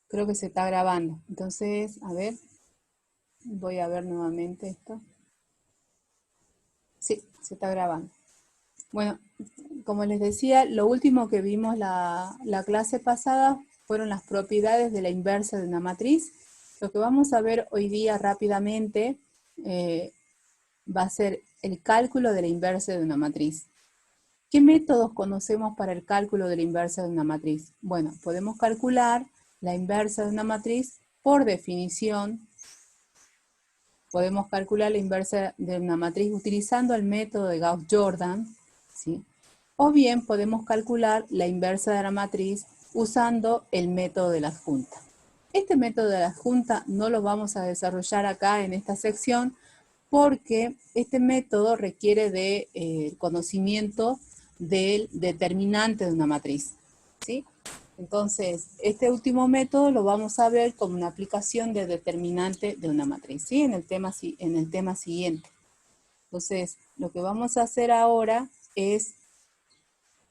Creo que se está grabando. Entonces, a ver, voy a ver nuevamente esto. Sí, se está grabando. Bueno, como les decía, lo último que vimos la clase pasada fueron las propiedades de la inversa de una matriz. Lo que vamos a ver hoy día rápidamente va a ser el cálculo de la inversa de una matriz. ¿Qué métodos conocemos para el cálculo de la inversa de una matriz? Bueno, podemos calcular la inversa de una matriz por definición. Podemos calcular la inversa de una matriz utilizando el método de Gauss-Jordan, ¿sí? O bien podemos calcular la inversa de la matriz usando el método de la adjunta. Este método de la adjunta no lo vamos a desarrollar acá en esta sección porque este método requiere de conocimiento del determinante de una matriz, ¿sí? Entonces, este último método lo vamos a ver como una aplicación de determinante de una matriz, ¿sí? En el tema siguiente. Entonces, lo que vamos a hacer ahora es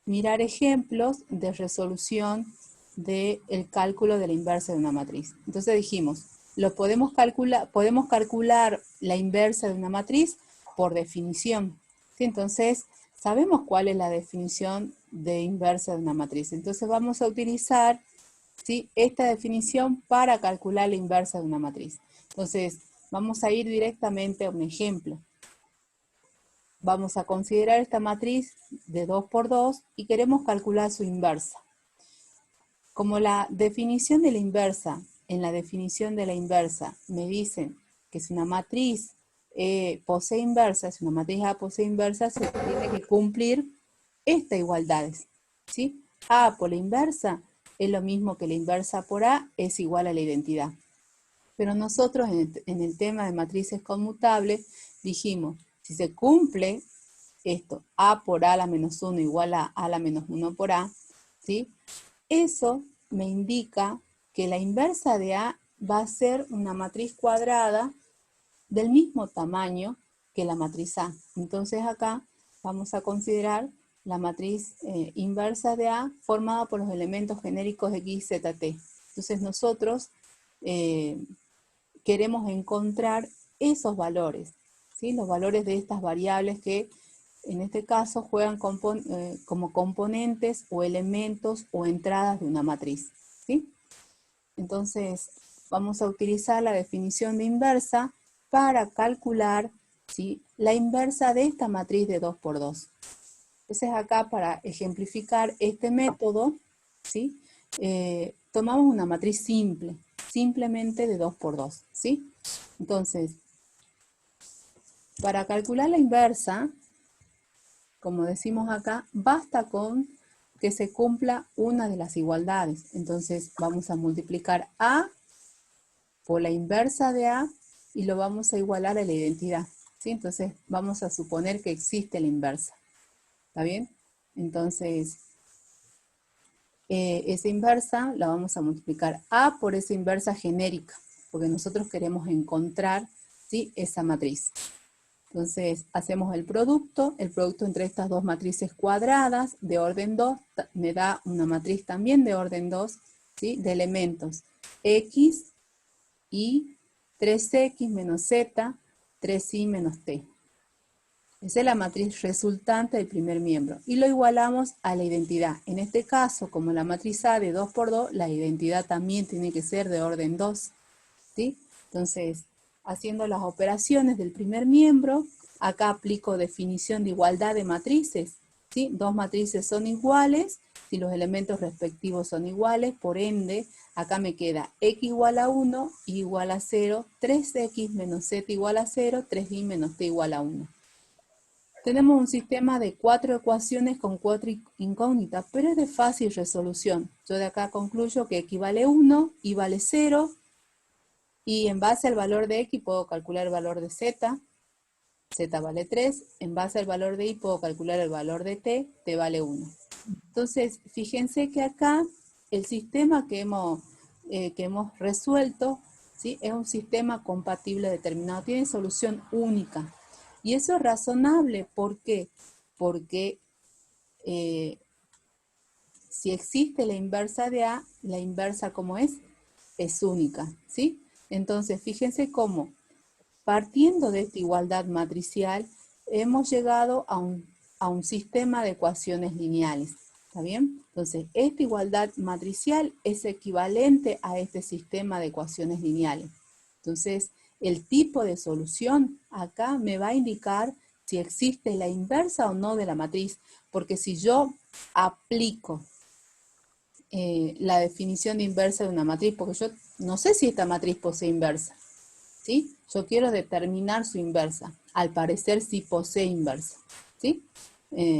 mirar ejemplos de resolución del cálculo de la inversa de una matriz. Entonces dijimos, podemos calcular la inversa de una matriz por definición, ¿sí? Entonces, sabemos cuál es la definición de inversa de una matriz. Entonces vamos a utilizar, ¿sí?, esta definición para calcular la inversa de una matriz. Entonces, vamos a ir directamente a un ejemplo. Vamos a considerar esta matriz de 2 por 2 y queremos calcular su inversa. Como la definición de la inversa, en la definición de la inversa me dicen que si una matriz posee inversa, si una matriz A posee inversa, se tiene que cumplir estas igualdades, ¿sí? A por la inversa es lo mismo que la inversa por A es igual a la identidad. Pero nosotros en el tema de matrices conmutables dijimos, si se cumple esto, A por A a la menos 1 igual a A a la menos 1 por A, ¿sí?, eso me indica que la inversa de A va a ser una matriz cuadrada del mismo tamaño que la matriz A. Entonces acá vamos a considerar la matriz inversa de A formada por los elementos genéricos X, Z, T. Entonces nosotros queremos encontrar esos valores, ¿sí?, los valores de estas variables que en este caso juegan como componentes o elementos o entradas de una matriz, ¿sí? Entonces vamos a utilizar la definición de inversa para calcular, ¿sí?, la inversa de esta matriz de 2 por 2. Entonces acá, para ejemplificar este método, ¿sí?, tomamos una matriz simple, simplemente de 2 por 2, ¿sí? Entonces, para calcular la inversa, como decimos acá, basta con que se cumpla una de las igualdades. Entonces vamos a multiplicar A por la inversa de A y lo vamos a igualar a la identidad, ¿sí? Entonces vamos a suponer que existe la inversa. ¿Está bien? Entonces, esa inversa la vamos a multiplicar A por esa inversa genérica, porque nosotros queremos encontrar, ¿sí?, esa matriz. Entonces, hacemos el producto entre estas dos matrices cuadradas de orden 2, me da una matriz también de orden 2, ¿sí?, de elementos X, Y, 3X menos Z, 3Y menos T. Esa es la matriz resultante del primer miembro. Y lo igualamos a la identidad. En este caso, como la matriz A de 2 por 2, la identidad también tiene que ser de orden 2, ¿sí? Entonces, haciendo las operaciones del primer miembro, acá aplico definición de igualdad de matrices, ¿sí? Dos matrices son iguales, si los elementos respectivos son iguales, por ende, acá me queda X igual a 1, Y igual a 0, 3X menos Z igual a 0, 3Y menos T igual a 1. Tenemos un sistema de 4 ecuaciones con 4 incógnitas, pero es de fácil resolución. Yo de acá concluyo que X vale 1, Y vale 0, Y en base al valor de X puedo calcular el valor de Z. Z vale 3. En base al valor de Y puedo calcular el valor de T vale 1. Entonces, fíjense que acá el sistema que hemos resuelto, ¿sí? Es un sistema compatible determinado, tiene solución única. Y eso es razonable, ¿por qué? Porque si existe la inversa de A, la inversa ¿cómo es? Es única, ¿sí? Entonces, fíjense cómo, partiendo de esta igualdad matricial, hemos llegado a un sistema de ecuaciones lineales. ¿Está bien? Entonces, esta igualdad matricial es equivalente a este sistema de ecuaciones lineales. Entonces, el tipo de solución acá me va a indicar si existe la inversa o no de la matriz. Porque si yo aplico la definición de inversa de una matriz, porque yo no sé si esta matriz posee inversa, ¿sí? Yo quiero determinar su inversa. Al parecer sí posee inversa, ¿sí?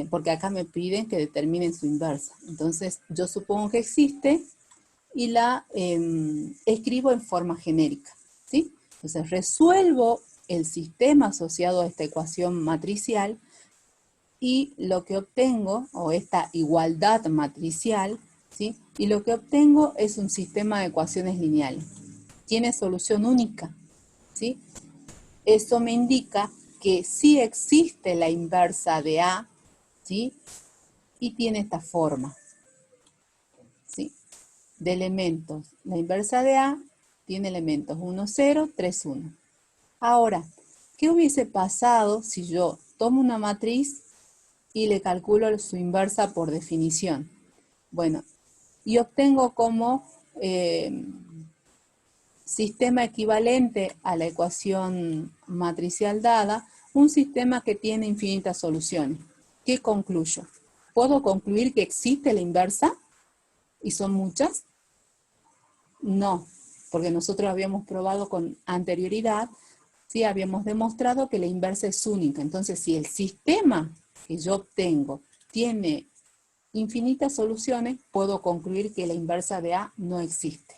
Porque acá me piden que determinen su inversa. Entonces, yo supongo que existe y la escribo en forma genérica, ¿sí? Entonces, resuelvo el sistema asociado a esta ecuación matricial y lo que obtengo, o esta igualdad matricial, ¿sí? Y lo que obtengo es un sistema de ecuaciones lineales. Tiene solución única, ¿sí? Eso me indica que sí existe la inversa de A, ¿sí? Y tiene esta forma, ¿sí? De elementos. La inversa de A tiene elementos 1, 0, 3, 1. Ahora, ¿qué hubiese pasado si yo tomo una matriz y le calculo su inversa por definición? Bueno, y obtengo como sistema equivalente a la ecuación matricial dada, un sistema que tiene infinitas soluciones. ¿Qué concluyo? ¿Puedo concluir que existe la inversa? ¿Y son muchas? No, porque nosotros habíamos probado con anterioridad, ¿sí? Habíamos demostrado que la inversa es única. Entonces, si el sistema que yo obtengo tiene infinitas soluciones, puedo concluir que la inversa de A no existe.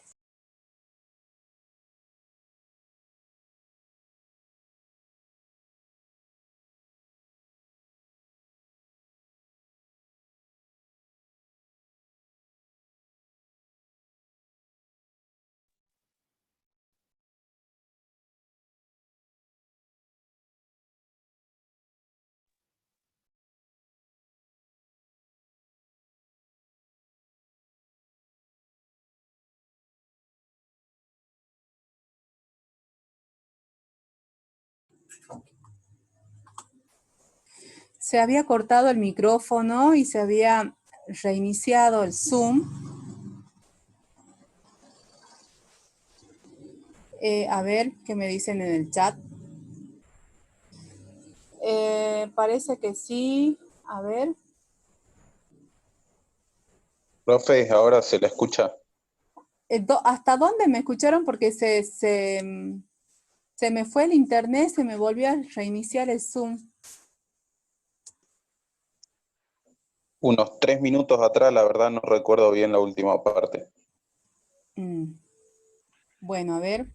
Se había cortado el micrófono y se había reiniciado el Zoom. A ver qué me dicen en el chat. Parece que sí. A ver. Profe, ahora se la escucha. ¿Hasta dónde me escucharon? Porque se me fue el internet, se me volvió a reiniciar el Zoom. Unos 3 minutos atrás, la verdad no recuerdo bien la última parte. Bueno, a ver.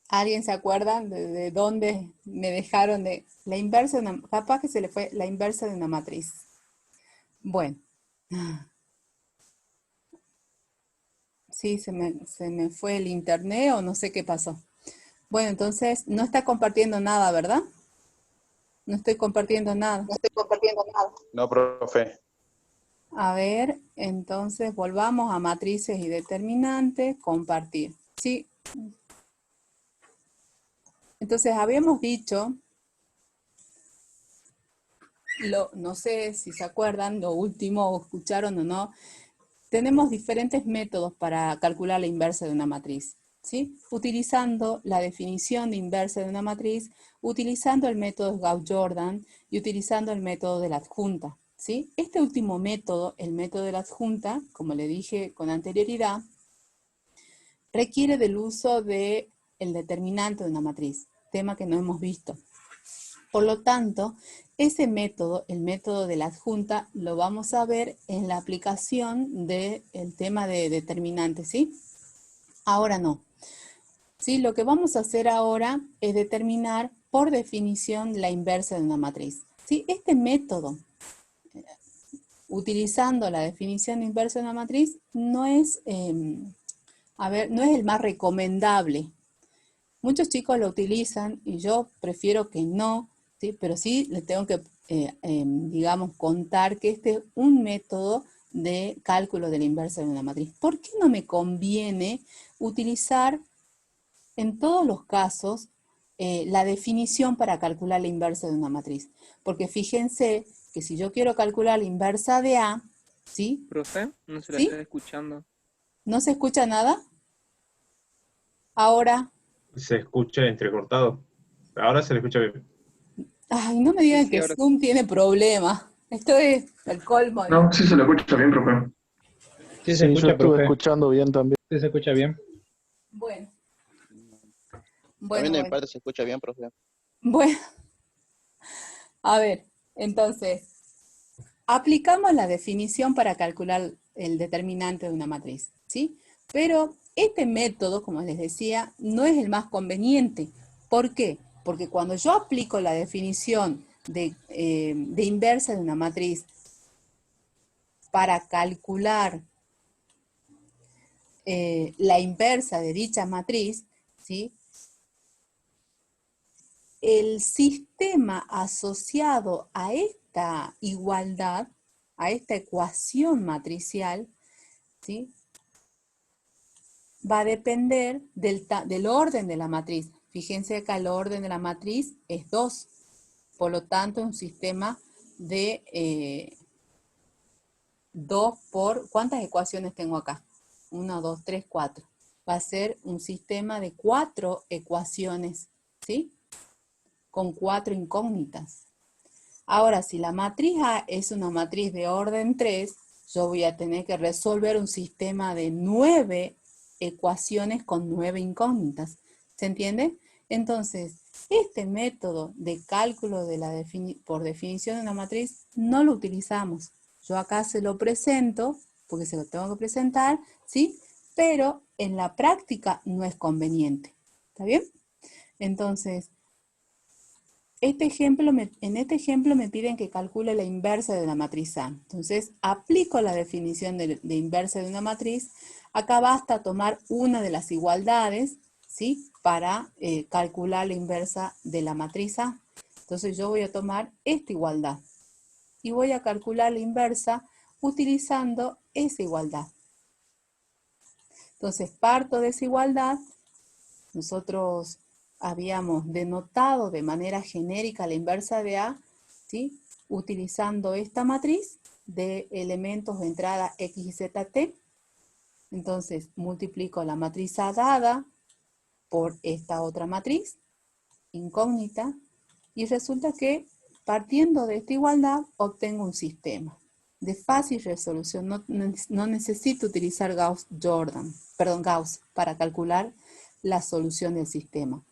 ¿Alguien se acuerda de dónde me dejaron de la inversa de una, capaz que se le fue la inversa de una matriz? Bueno. Sí, se me fue el internet o no sé qué pasó. Bueno, entonces no está compartiendo nada, ¿verdad? No estoy compartiendo nada. No estoy compartiendo nada. No, profe. A ver, entonces volvamos a matrices y determinantes, compartir. Sí. Entonces habíamos dicho, no sé si se acuerdan, lo último o escucharon o no, tenemos diferentes métodos para calcular la inversa de una matriz, ¿sí? Utilizando la definición de inversa de una matriz, utilizando el método Gauss-Jordan y utilizando el método de la adjunta, ¿sí? Este último método, el método de la adjunta, como le dije con anterioridad, requiere del uso del determinante de una matriz, tema que no hemos visto. Por lo tanto, ese método, el método de la adjunta, lo vamos a ver en la aplicación del tema de determinantes, ¿sí? Ahora no. ¿sí? Lo que vamos a hacer ahora es determinar por definición la inversa de una matriz. ¿Sí? Este método, utilizando la definición inversa de una matriz, no es, no es el más recomendable. Muchos chicos lo utilizan y yo prefiero que no, ¿sí? Pero sí les tengo que, digamos, contar que este es un método de cálculo de la inversa de una matriz. ¿Por qué no me conviene utilizar en todos los casos la definición para calcular la inversa de una matriz? Porque fíjense que si yo quiero calcular la inversa de A, ¿sí? Profe, no se la ¿Sí? está escuchando. ¿No se escucha nada? Ahora. Se escucha entrecortado. Ahora se le escucha bien. Ay, no me digan Sí, que ahora Zoom tiene problemas. Esto es el colmo. No, sí se lo escucha bien, profe. Sí, se Sí, yo escucha, estuve profe. escuchando bien también. Sí, se escucha bien. Bueno, También de mi bueno. parte se escucha bien, profe. Bueno, a ver, entonces, aplicamos la definición para calcular el determinante de una matriz, ¿sí? Pero este método, como les decía, no es el más conveniente. ¿Por qué? Porque cuando yo aplico la definición de inversa de una matriz para calcular la inversa de dicha matriz, ¿sí? El sistema asociado a esta igualdad, a esta ecuación matricial, ¿sí? Va a depender del orden de la matriz. Fíjense acá el orden de la matriz es 2. Por lo tanto, un sistema de 2 por... ¿Cuántas ecuaciones tengo acá? 1, 2, 3, 4. Va a ser un sistema de 4 ecuaciones, ¿sí? Con 4 incógnitas. Ahora, si la matriz A es una matriz de orden 3, yo voy a tener que resolver un sistema de 9 ecuaciones con 9 incógnitas. ¿Se entiende? Entonces, este método de cálculo de por definición de una matriz no lo utilizamos. Yo acá se lo presento, porque se lo tengo que presentar, ¿sí? Pero en la práctica no es conveniente. ¿Está bien? Entonces, en este ejemplo me piden que calcule la inversa de la matriz A. Entonces, aplico la definición de inversa de una matriz. Acá basta tomar una de las igualdades, ¿sí? Para calcular la inversa de la matriz A. Entonces, yo voy a tomar esta igualdad. Y voy a calcular la inversa utilizando esa igualdad. Entonces, parto de esa igualdad. Nosotros habíamos denotado de manera genérica la inversa de A, ¿sí? Utilizando esta matriz de elementos de entrada X y Z, T. Entonces, multiplico la matriz A dada por esta otra matriz, incógnita, y resulta que, partiendo de esta igualdad, obtengo un sistema de fácil resolución. No necesito utilizar Gauss para calcular la solución del sistema.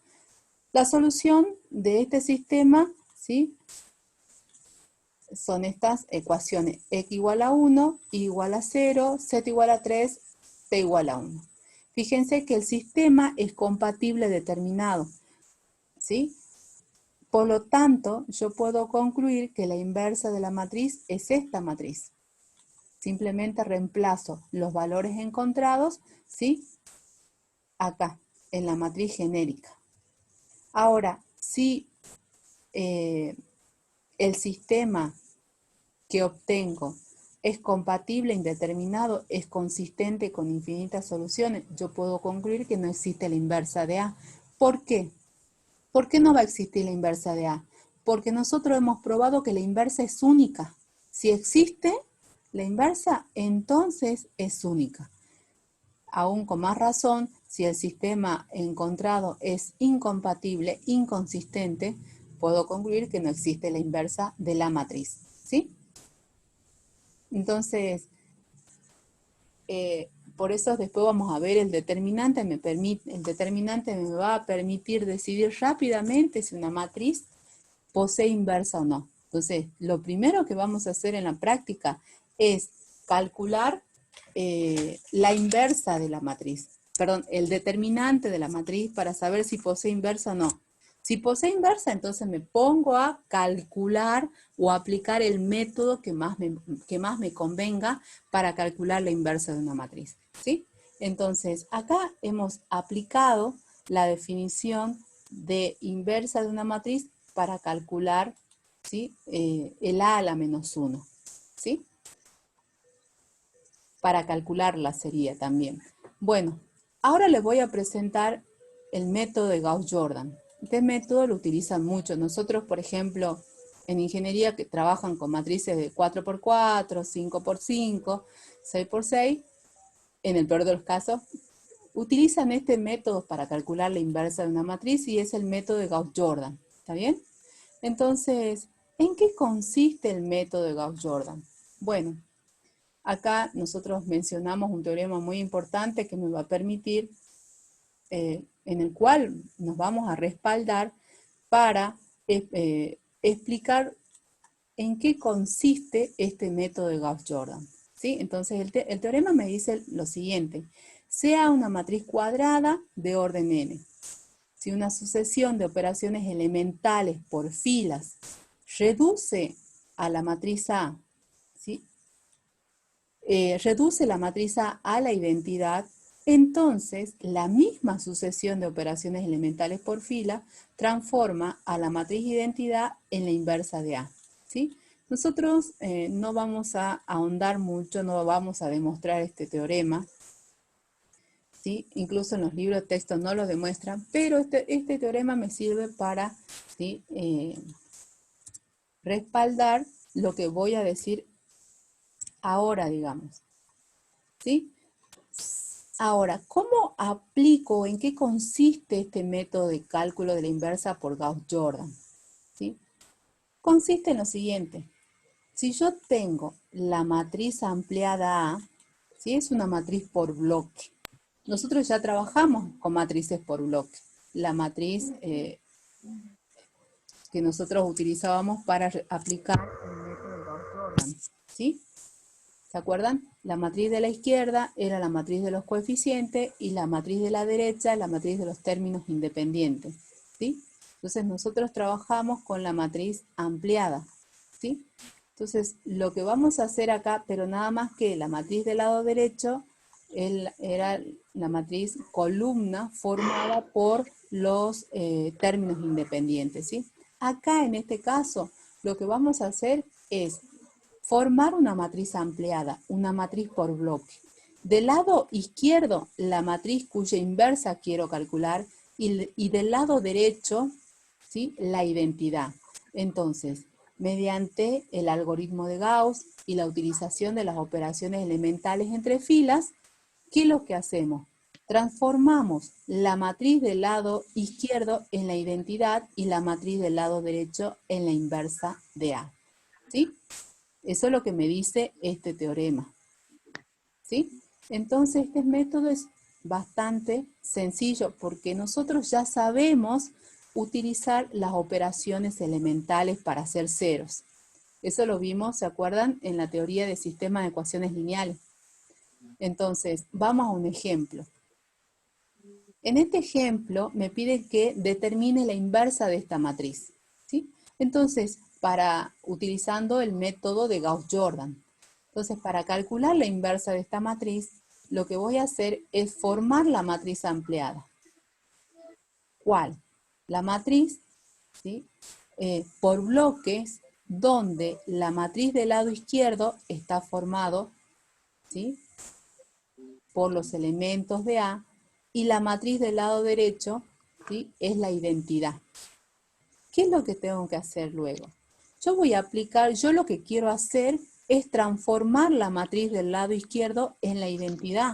La solución de este sistema, ¿sí? Son estas ecuaciones: x igual a 1, y igual a 0, z igual a 3, p igual a 1. Fíjense que el sistema es compatible determinado, ¿sí? Por lo tanto, yo puedo concluir que la inversa de la matriz es esta matriz. Simplemente reemplazo los valores encontrados, ¿sí? Acá, en la matriz genérica. Ahora, si el sistema que obtengo es compatible, indeterminado, es consistente con infinitas soluciones, yo puedo concluir que no existe la inversa de A. ¿Por qué? ¿Por qué no va a existir la inversa de A? Porque nosotros hemos probado que la inversa es única. Si existe la inversa, entonces es única. Aún con más razón, si el sistema encontrado es incompatible, inconsistente, puedo concluir que no existe la inversa de la matriz, ¿sí? Entonces, por eso después vamos a ver el determinante. El determinante me va a permitir decidir rápidamente si una matriz posee inversa o no. Entonces, lo primero que vamos a hacer en la práctica es calcular la inversa de la matriz, el determinante de la matriz para saber si posee inversa o no. Si posee inversa, entonces me pongo a calcular o aplicar el método que más me convenga para calcular la inversa de una matriz, ¿sí? Entonces, acá hemos aplicado la definición de inversa de una matriz para calcular, ¿sí? El a la menos 1, ¿sí? Para calcularla sería también. Bueno, ahora les voy a presentar el método de Gauss-Jordan. Este método lo utilizan mucho. Nosotros, por ejemplo, en ingeniería que trabajan con matrices de 4x4, 5x5, 6x6, en el peor de los casos, utilizan este método para calcular la inversa de una matriz y es el método de Gauss-Jordan. ¿Está bien? Entonces, ¿en qué consiste el método de Gauss-Jordan? Bueno, acá nosotros mencionamos un teorema muy importante que me va a permitir, en el cual nos vamos a respaldar para explicar en qué consiste este método de Gauss-Jordan, ¿sí? Entonces el teorema me dice lo siguiente: sea una matriz cuadrada de orden n, si una sucesión de operaciones elementales por filas reduce a la matriz A, ¿sí? Reduce la matriz A a la identidad, entonces la misma sucesión de operaciones elementales por fila transforma a la matriz identidad en la inversa de A, ¿sí? Nosotros no vamos a ahondar mucho, no vamos a demostrar este teorema, ¿sí? Incluso en los libros de texto no lo demuestran, pero este teorema me sirve para, ¿sí? Respaldar lo que voy a decir ahora, digamos, ¿sí? Ahora, ¿cómo aplico, en qué consiste este método de cálculo de la inversa por Gauss-Jordan? ¿Sí? Consiste en lo siguiente: si yo tengo la matriz ampliada A, ¿sí? Es una matriz por bloque. Nosotros ya trabajamos con matrices por bloque. La matriz que nosotros utilizábamos para aplicar el método de Gauss-Jordan, ¿sí? ¿Se acuerdan? La matriz de la izquierda era la matriz de los coeficientes y la matriz de la derecha la matriz de los términos independientes, ¿sí? Entonces nosotros trabajamos con la matriz ampliada, ¿sí? Entonces lo que vamos a hacer acá, pero nada más que la matriz del lado derecho, era la matriz columna formada por los términos independientes, ¿sí? Acá en este caso lo que vamos a hacer es formar una matriz ampliada, una matriz por bloque. Del lado izquierdo, la matriz cuya inversa quiero calcular, y del lado derecho, ¿sí? La identidad. Entonces, mediante el algoritmo de Gauss y la utilización de las operaciones elementales entre filas, ¿qué es lo que hacemos? Transformamos la matriz del lado izquierdo en la identidad y la matriz del lado derecho en la inversa de A, ¿sí? Eso es lo que me dice este teorema, ¿sí? Entonces este método es bastante sencillo porque nosotros ya sabemos utilizar las operaciones elementales para hacer ceros. Eso lo vimos, ¿se acuerdan? En la teoría de sistemas de ecuaciones lineales. Entonces, vamos a un ejemplo. En este ejemplo me pide que determine la inversa de esta matriz, ¿sí? Entonces, utilizando el método de Gauss-Jordan. Entonces, para calcular la inversa de esta matriz, lo que voy a hacer es formar la matriz ampliada. ¿Cuál? La matriz, ¿sí? Por bloques, donde la matriz del lado izquierdo está formado, ¿sí? Por los elementos de A, y la matriz del lado derecho, ¿sí? Es la identidad. ¿Qué es lo que tengo que hacer luego? Yo lo que quiero hacer es transformar la matriz del lado izquierdo en la identidad.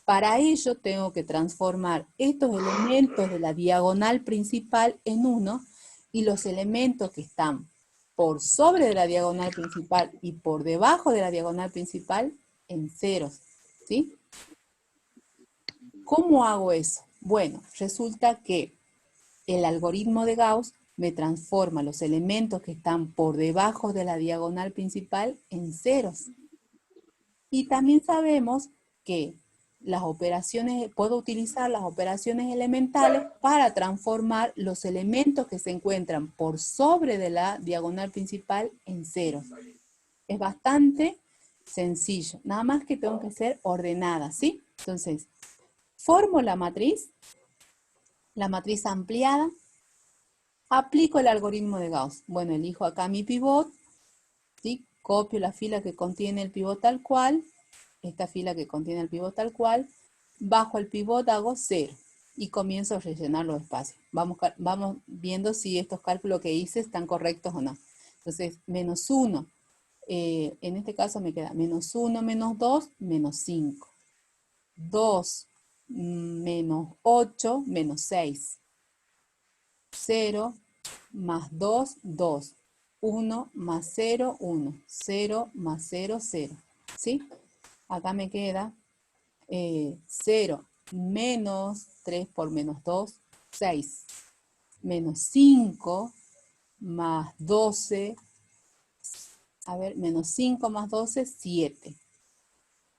Para ello tengo que transformar estos elementos de la diagonal principal en 1 y los elementos que están por sobre de la diagonal principal y por debajo de la diagonal principal en ceros, ¿sí? ¿Cómo hago eso? Bueno, resulta que el algoritmo de Gauss me transforma los elementos que están por debajo de la diagonal principal en ceros. Y también sabemos que las operaciones, puedo utilizar las operaciones elementales para transformar los elementos que se encuentran por sobre de la diagonal principal en ceros. Es bastante sencillo, nada más que tengo que ser ordenada, ¿sí? Entonces, formo la matriz ampliada, aplico el algoritmo de Gauss. Bueno, elijo acá mi pivot, ¿sí? Copio la fila que contiene el pivot tal cual, esta fila que contiene el pivot tal cual, bajo el pivot hago 0 y comienzo a rellenar los espacios. Vamos viendo si estos cálculos que hice están correctos o no. Entonces, menos 1, en este caso me queda menos 1 menos 2, menos 5. 2 menos 8, menos 6. 0 más 2, 2. 1 más 0, 1. 0 más 0, 0. ¿Sí? Acá me queda 0 menos 3 por menos 2, 6. Menos 5 más 12. A ver, menos 5 más 12, 7.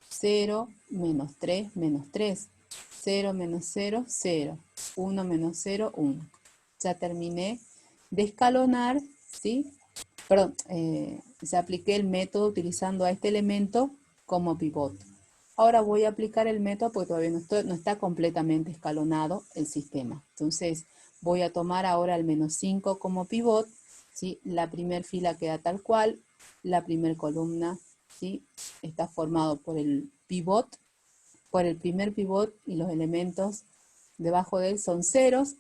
0 menos 3, menos 3. 0 menos 0, 0. 1 menos 0, 1. Ya terminé de escalonar, ¿sí? Perdón, ya apliqué el método utilizando a este elemento como pivot. Ahora voy a aplicar el método porque todavía no está completamente escalonado el sistema. Entonces voy a tomar ahora el menos 5 como pivot, ¿sí? La primera fila queda tal cual, la primera columna, ¿sí? Está formado por el pivot, por el primer pivot y los elementos debajo de él son ceros.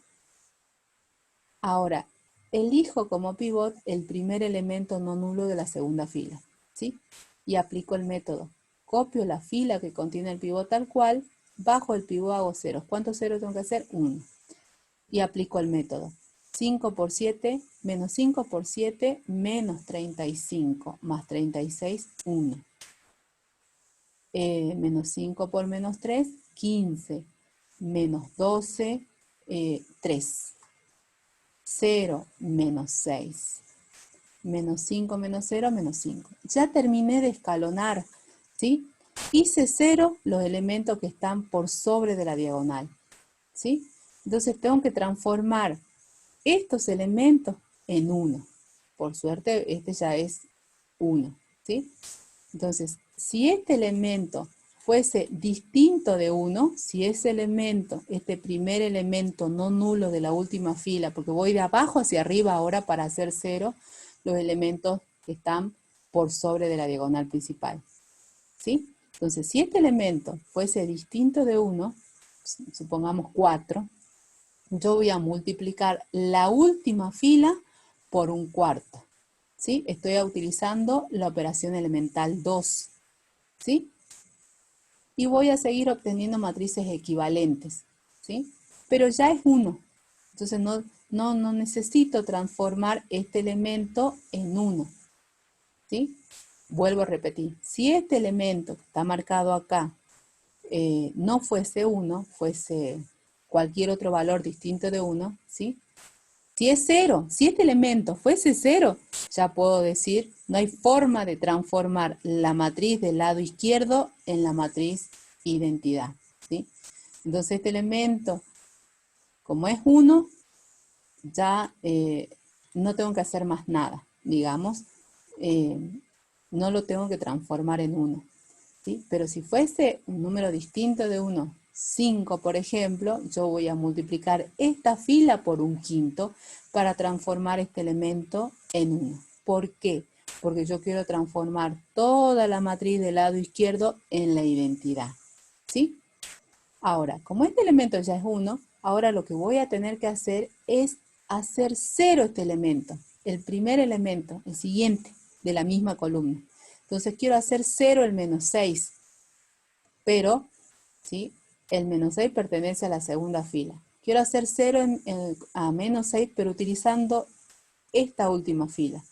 Ahora, elijo como pivot el primer elemento no nulo de la segunda fila, ¿sí? Y aplico el método. Copio la fila que contiene el pivot tal cual, bajo el pivot hago ceros. ¿Cuántos ceros tengo que hacer? 1. Y aplico el método. 5 por 7, menos 5 por 7, menos 35, más 36, 1. Menos 5 por menos 3, 15. Menos 12, 3. 0 menos 6. Menos 5 menos 0, menos 5. Ya terminé de escalonar, ¿sí? Hice 0 los elementos que están por sobre de la diagonal, ¿sí? Entonces tengo que transformar estos elementos en 1. Por suerte, este ya es 1, ¿sí? Entonces, si este elemento fuese distinto de 1, si ese elemento, este primer elemento no nulo de la última fila, porque voy de abajo hacia arriba ahora para hacer 0, los elementos que están por sobre de la diagonal principal, ¿sí? Entonces, si este elemento fuese distinto de 1, supongamos 4, yo voy a multiplicar la última fila por un cuarto, ¿sí? Estoy utilizando la operación elemental 2, ¿sí? Y voy a seguir obteniendo matrices equivalentes, ¿sí? Pero ya es 1. Entonces no necesito transformar este elemento en 1, ¿sí? Vuelvo a repetir. Si este elemento que está marcado acá no fuese 1, fuese cualquier otro valor distinto de 1, ¿sí? Si es 0, si este elemento fuese 0, ya puedo decir, no hay forma de transformar la matriz del lado izquierdo en la matriz identidad, ¿sí? Entonces este elemento, como es 1, ya no tengo que hacer más nada, digamos, no lo tengo que transformar en 1, ¿sí? Pero si fuese un número distinto de 1, 5 por ejemplo, yo voy a multiplicar esta fila por un quinto para transformar este elemento en 1. ¿Por qué? Porque yo quiero transformar toda la matriz del lado izquierdo en la identidad, ¿sí? Ahora, como este elemento ya es 1, ahora lo que voy a tener que hacer es hacer 0 este elemento, el primer elemento, el siguiente, de la misma columna. Entonces quiero hacer 0 el menos 6, pero, ¿sí? El menos 6 pertenece a la segunda fila. Quiero hacer 0 a menos 6, pero utilizando esta última fila.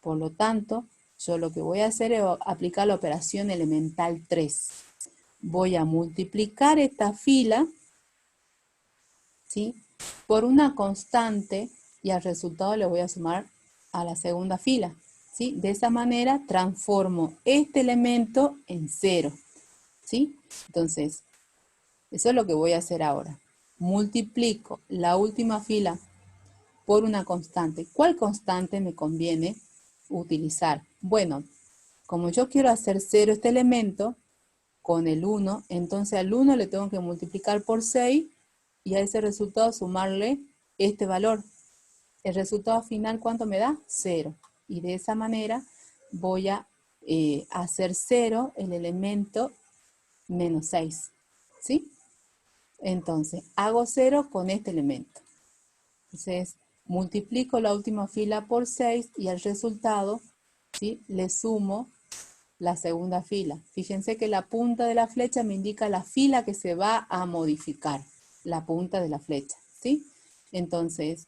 Por lo tanto, yo lo que voy a hacer es aplicar la operación elemental 3. Voy a multiplicar esta fila, ¿sí? Por una constante y al resultado le voy a sumar a la segunda fila, ¿sí? De esa manera transformo este elemento en 0, ¿sí? Entonces, Eso es lo que voy a hacer ahora. Multiplico la última fila por una constante. ¿Cuál constante me conviene utilizar? Bueno, como yo quiero hacer 0 este elemento con el 1, entonces al 1 le tengo que multiplicar por 6 y a ese resultado sumarle este valor. El resultado final, ¿cuánto me da? 0. Y de esa manera voy a hacer 0 el elemento menos 6. ¿Sí? Entonces, hago 0 con este elemento. Entonces, multiplico la última fila por 6 y al resultado, ¿sí?, le sumo la segunda fila. Fíjense que la punta de la flecha me indica la fila que se va a modificar. La punta de la flecha, ¿sí? Entonces,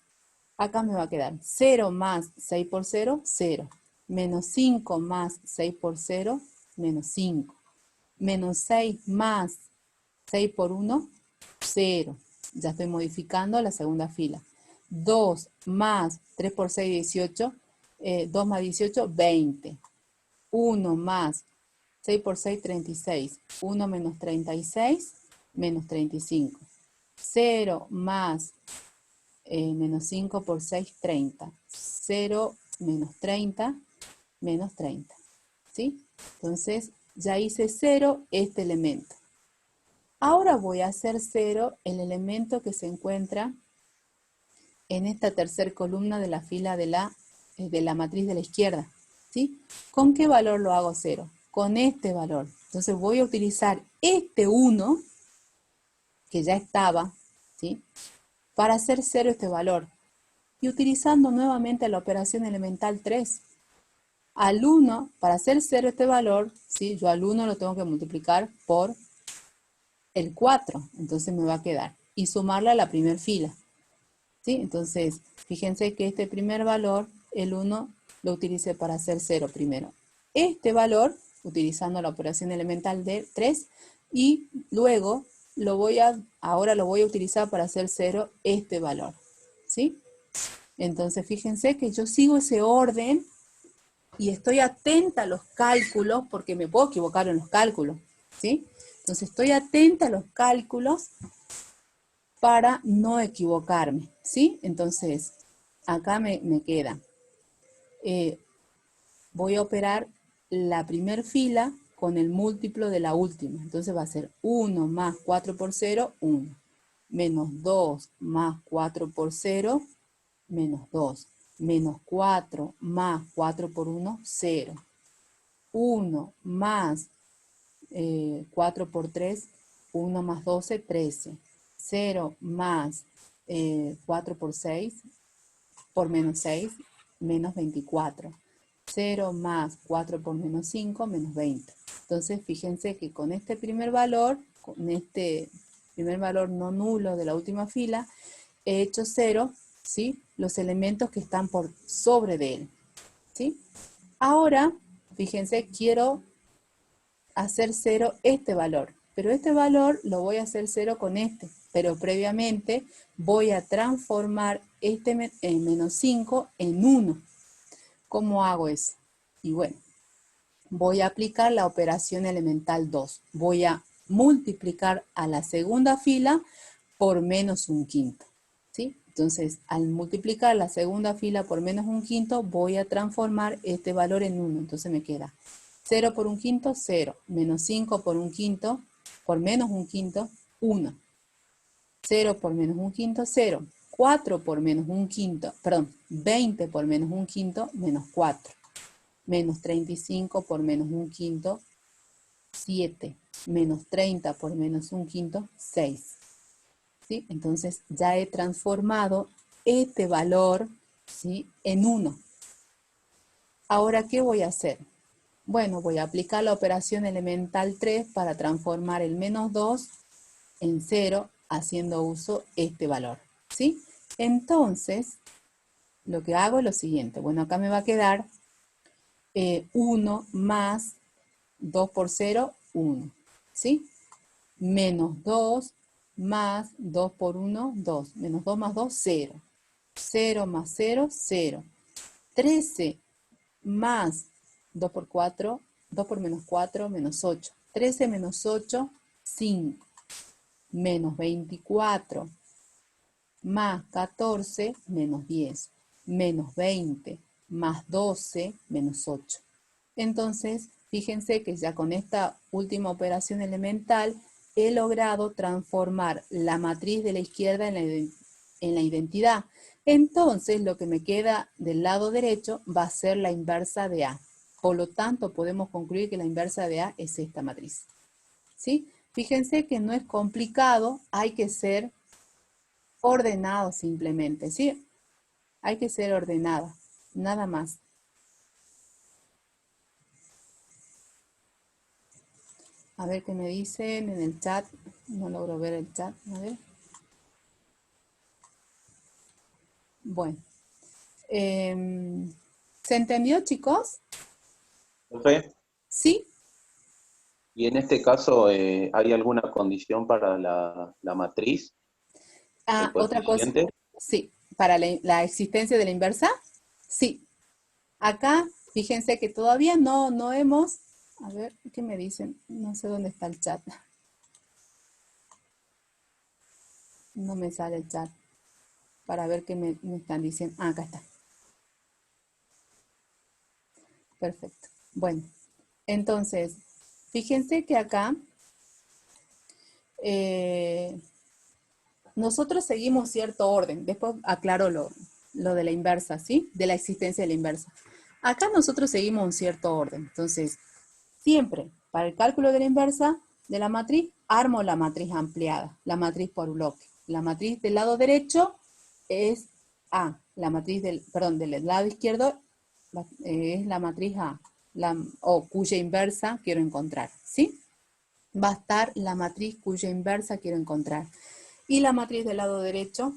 acá me va a quedar 0 más 6 por 0, 0. Menos 5 más 6 por 0, menos 5. Menos 6 más 6 por 1, 0. Ya estoy modificando la segunda fila. 2 más 3 por 6, 18. 2 más 18, 20. 1 más 6 por 6, 36. 1 menos 36, menos 35. 0 más menos 5 por 6, 30. 0 menos 30, menos 30. ¿Sí? Entonces, ya hice 0 este elemento. Ahora voy a hacer 0 el elemento que se encuentra en esta tercera columna de la fila de la matriz de la izquierda. ¿Sí? ¿Con qué valor lo hago 0? Con este valor. Entonces voy a utilizar este 1, que ya estaba, ¿sí?, para hacer 0 este valor. Y utilizando nuevamente la operación elemental 3. Al 1, para hacer 0 este valor, ¿sí?, yo al 1 lo tengo que multiplicar por el 4. Entonces me va a quedar. Y sumarla a la primera fila. ¿Sí? Entonces, fíjense que este primer valor, el 1, lo utilicé para hacer 0 primero. Este valor, utilizando la operación elemental de 3, y luego ahora lo voy a utilizar para hacer 0 este valor. ¿Sí? Entonces, fíjense que yo sigo ese orden y estoy atenta a los cálculos, porque me puedo equivocar en los cálculos. ¿Sí? Entonces, estoy atenta a los cálculos para no equivocarme, ¿sí? Entonces, acá me queda. Voy a operar la primera fila con el múltiplo de la última. Entonces va a ser 1 más 4 por 0, 1. Menos 2 más 4 por 0, menos 2. Menos 4 más 4 por 1, 0. 1 más 4 por 3, 1 más 12, 13. 0 más 4 por 6, por menos 6, menos 24. 0 más 4 por menos 5, menos 20. Entonces, fíjense que con este primer valor no nulo de la última fila, he hecho 0, ¿sí?, los elementos que están por sobre de él. ¿Sí? Ahora, fíjense, quiero hacer 0 este valor. Pero este valor lo voy a hacer 0 con este. Pero previamente voy a transformar este menos 5 en 1. ¿Cómo hago eso? Y bueno, voy a aplicar la operación elemental 2. Voy a multiplicar a la segunda fila por menos un quinto. ¿Sí? Entonces, al multiplicar la segunda fila por menos un quinto, voy a transformar este valor en 1. Entonces me queda 0 por un quinto, 0. Menos 5 por un quinto, por menos un quinto, 1. 0 por menos un quinto, 0. 4 por menos un quinto, perdón, 20 por menos un quinto, menos 4. Menos 35 por menos un quinto, 7. Menos 30 por menos un quinto, 6. ¿Sí? Entonces ya he transformado este valor, ¿sí?, en 1. Ahora, ¿qué voy a hacer? Bueno, voy a aplicar la operación elemental 3 para transformar el menos 2 en 0, haciendo uso este valor. ¿Sí? Entonces, lo que hago es lo siguiente. Bueno, acá me va a quedar 1 más 2 por 0, 1. ¿Sí? Menos 2 más 2 por 1, 2. Menos 2 más 2, 0. 0 más 0, 0. 13 más 2 por 4, 2 por menos 4, menos 8. 13 menos 8, 5. menos 24, más 14, menos 10, menos 20, más 12, menos 8. Entonces, fíjense que ya con esta última operación elemental he logrado transformar la matriz de la izquierda en la identidad. Entonces, lo que me queda del lado derecho va a ser la inversa de A. Por lo tanto, podemos concluir que la inversa de A es esta matriz. ¿Sí? Fíjense que no es complicado, hay que ser ordenado simplemente, ¿sí? Hay que ser ordenado, nada más. A ver qué me dicen en el chat. No logro ver el chat. A ver. Bueno. ¿Se entendió, chicos? Profe, ¿Sí? y en este caso, ¿hay alguna condición para la matriz, el Ah, otra cosa. coeficiente? Sí. ¿Para la existencia de la inversa? Sí. Acá, fíjense que todavía no hemos... A ver, ¿qué me dicen? No sé dónde está el chat. No me sale el chat. Para ver qué me están diciendo. Ah, acá está. Perfecto. Bueno, entonces, fíjense que acá nosotros seguimos cierto orden. Después aclaro lo de la inversa, ¿sí? De la existencia de la inversa. Acá nosotros seguimos un cierto orden. Entonces, siempre para el cálculo de la inversa de la matriz, armo la matriz ampliada, la matriz por bloque. La matriz del lado derecho es A. La matriz del lado izquierdo es la matriz A, o cuya inversa quiero encontrar, ¿sí? Va a estar la matriz cuya inversa quiero encontrar. Y la matriz del lado derecho,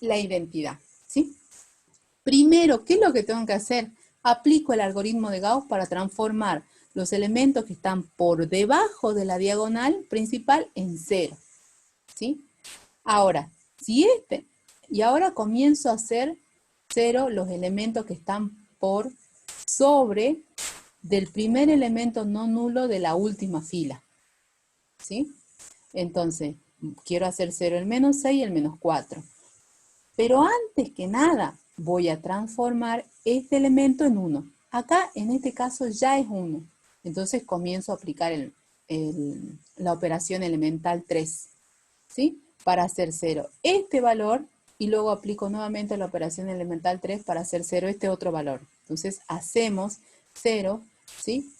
la identidad, ¿sí? Primero, ¿qué es lo que tengo que hacer? Aplico el algoritmo de Gauss para transformar los elementos que están por debajo de la diagonal principal en 0, ¿sí? Ahora, y ahora comienzo a hacer 0 los elementos que están por sobre del primer elemento no nulo de la última fila, ¿sí? Entonces, quiero hacer 0 el menos 6 y el menos 4. Pero antes que nada, voy a transformar este elemento en 1. Acá, en este caso, ya es 1. Entonces, comienzo a aplicar la operación elemental 3, ¿sí? Para hacer 0 este valor, y luego aplico nuevamente la operación elemental 3 para hacer 0 este otro valor. Entonces, hacemos 0, ¿sí?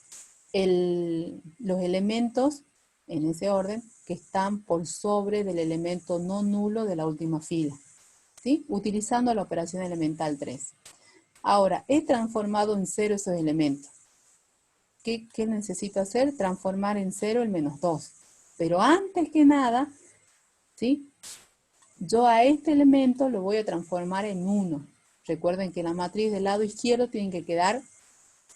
Los elementos, en ese orden, que están por sobre del elemento no nulo de la última fila, ¿sí? Utilizando la operación elemental 3. Ahora, he transformado en 0 esos elementos. ¿Qué necesito hacer? Transformar en 0 el menos 2. Pero antes que nada, ¿sí? Yo a este elemento lo voy a transformar en 1. Recuerden que la matriz del lado izquierdo tiene que quedar,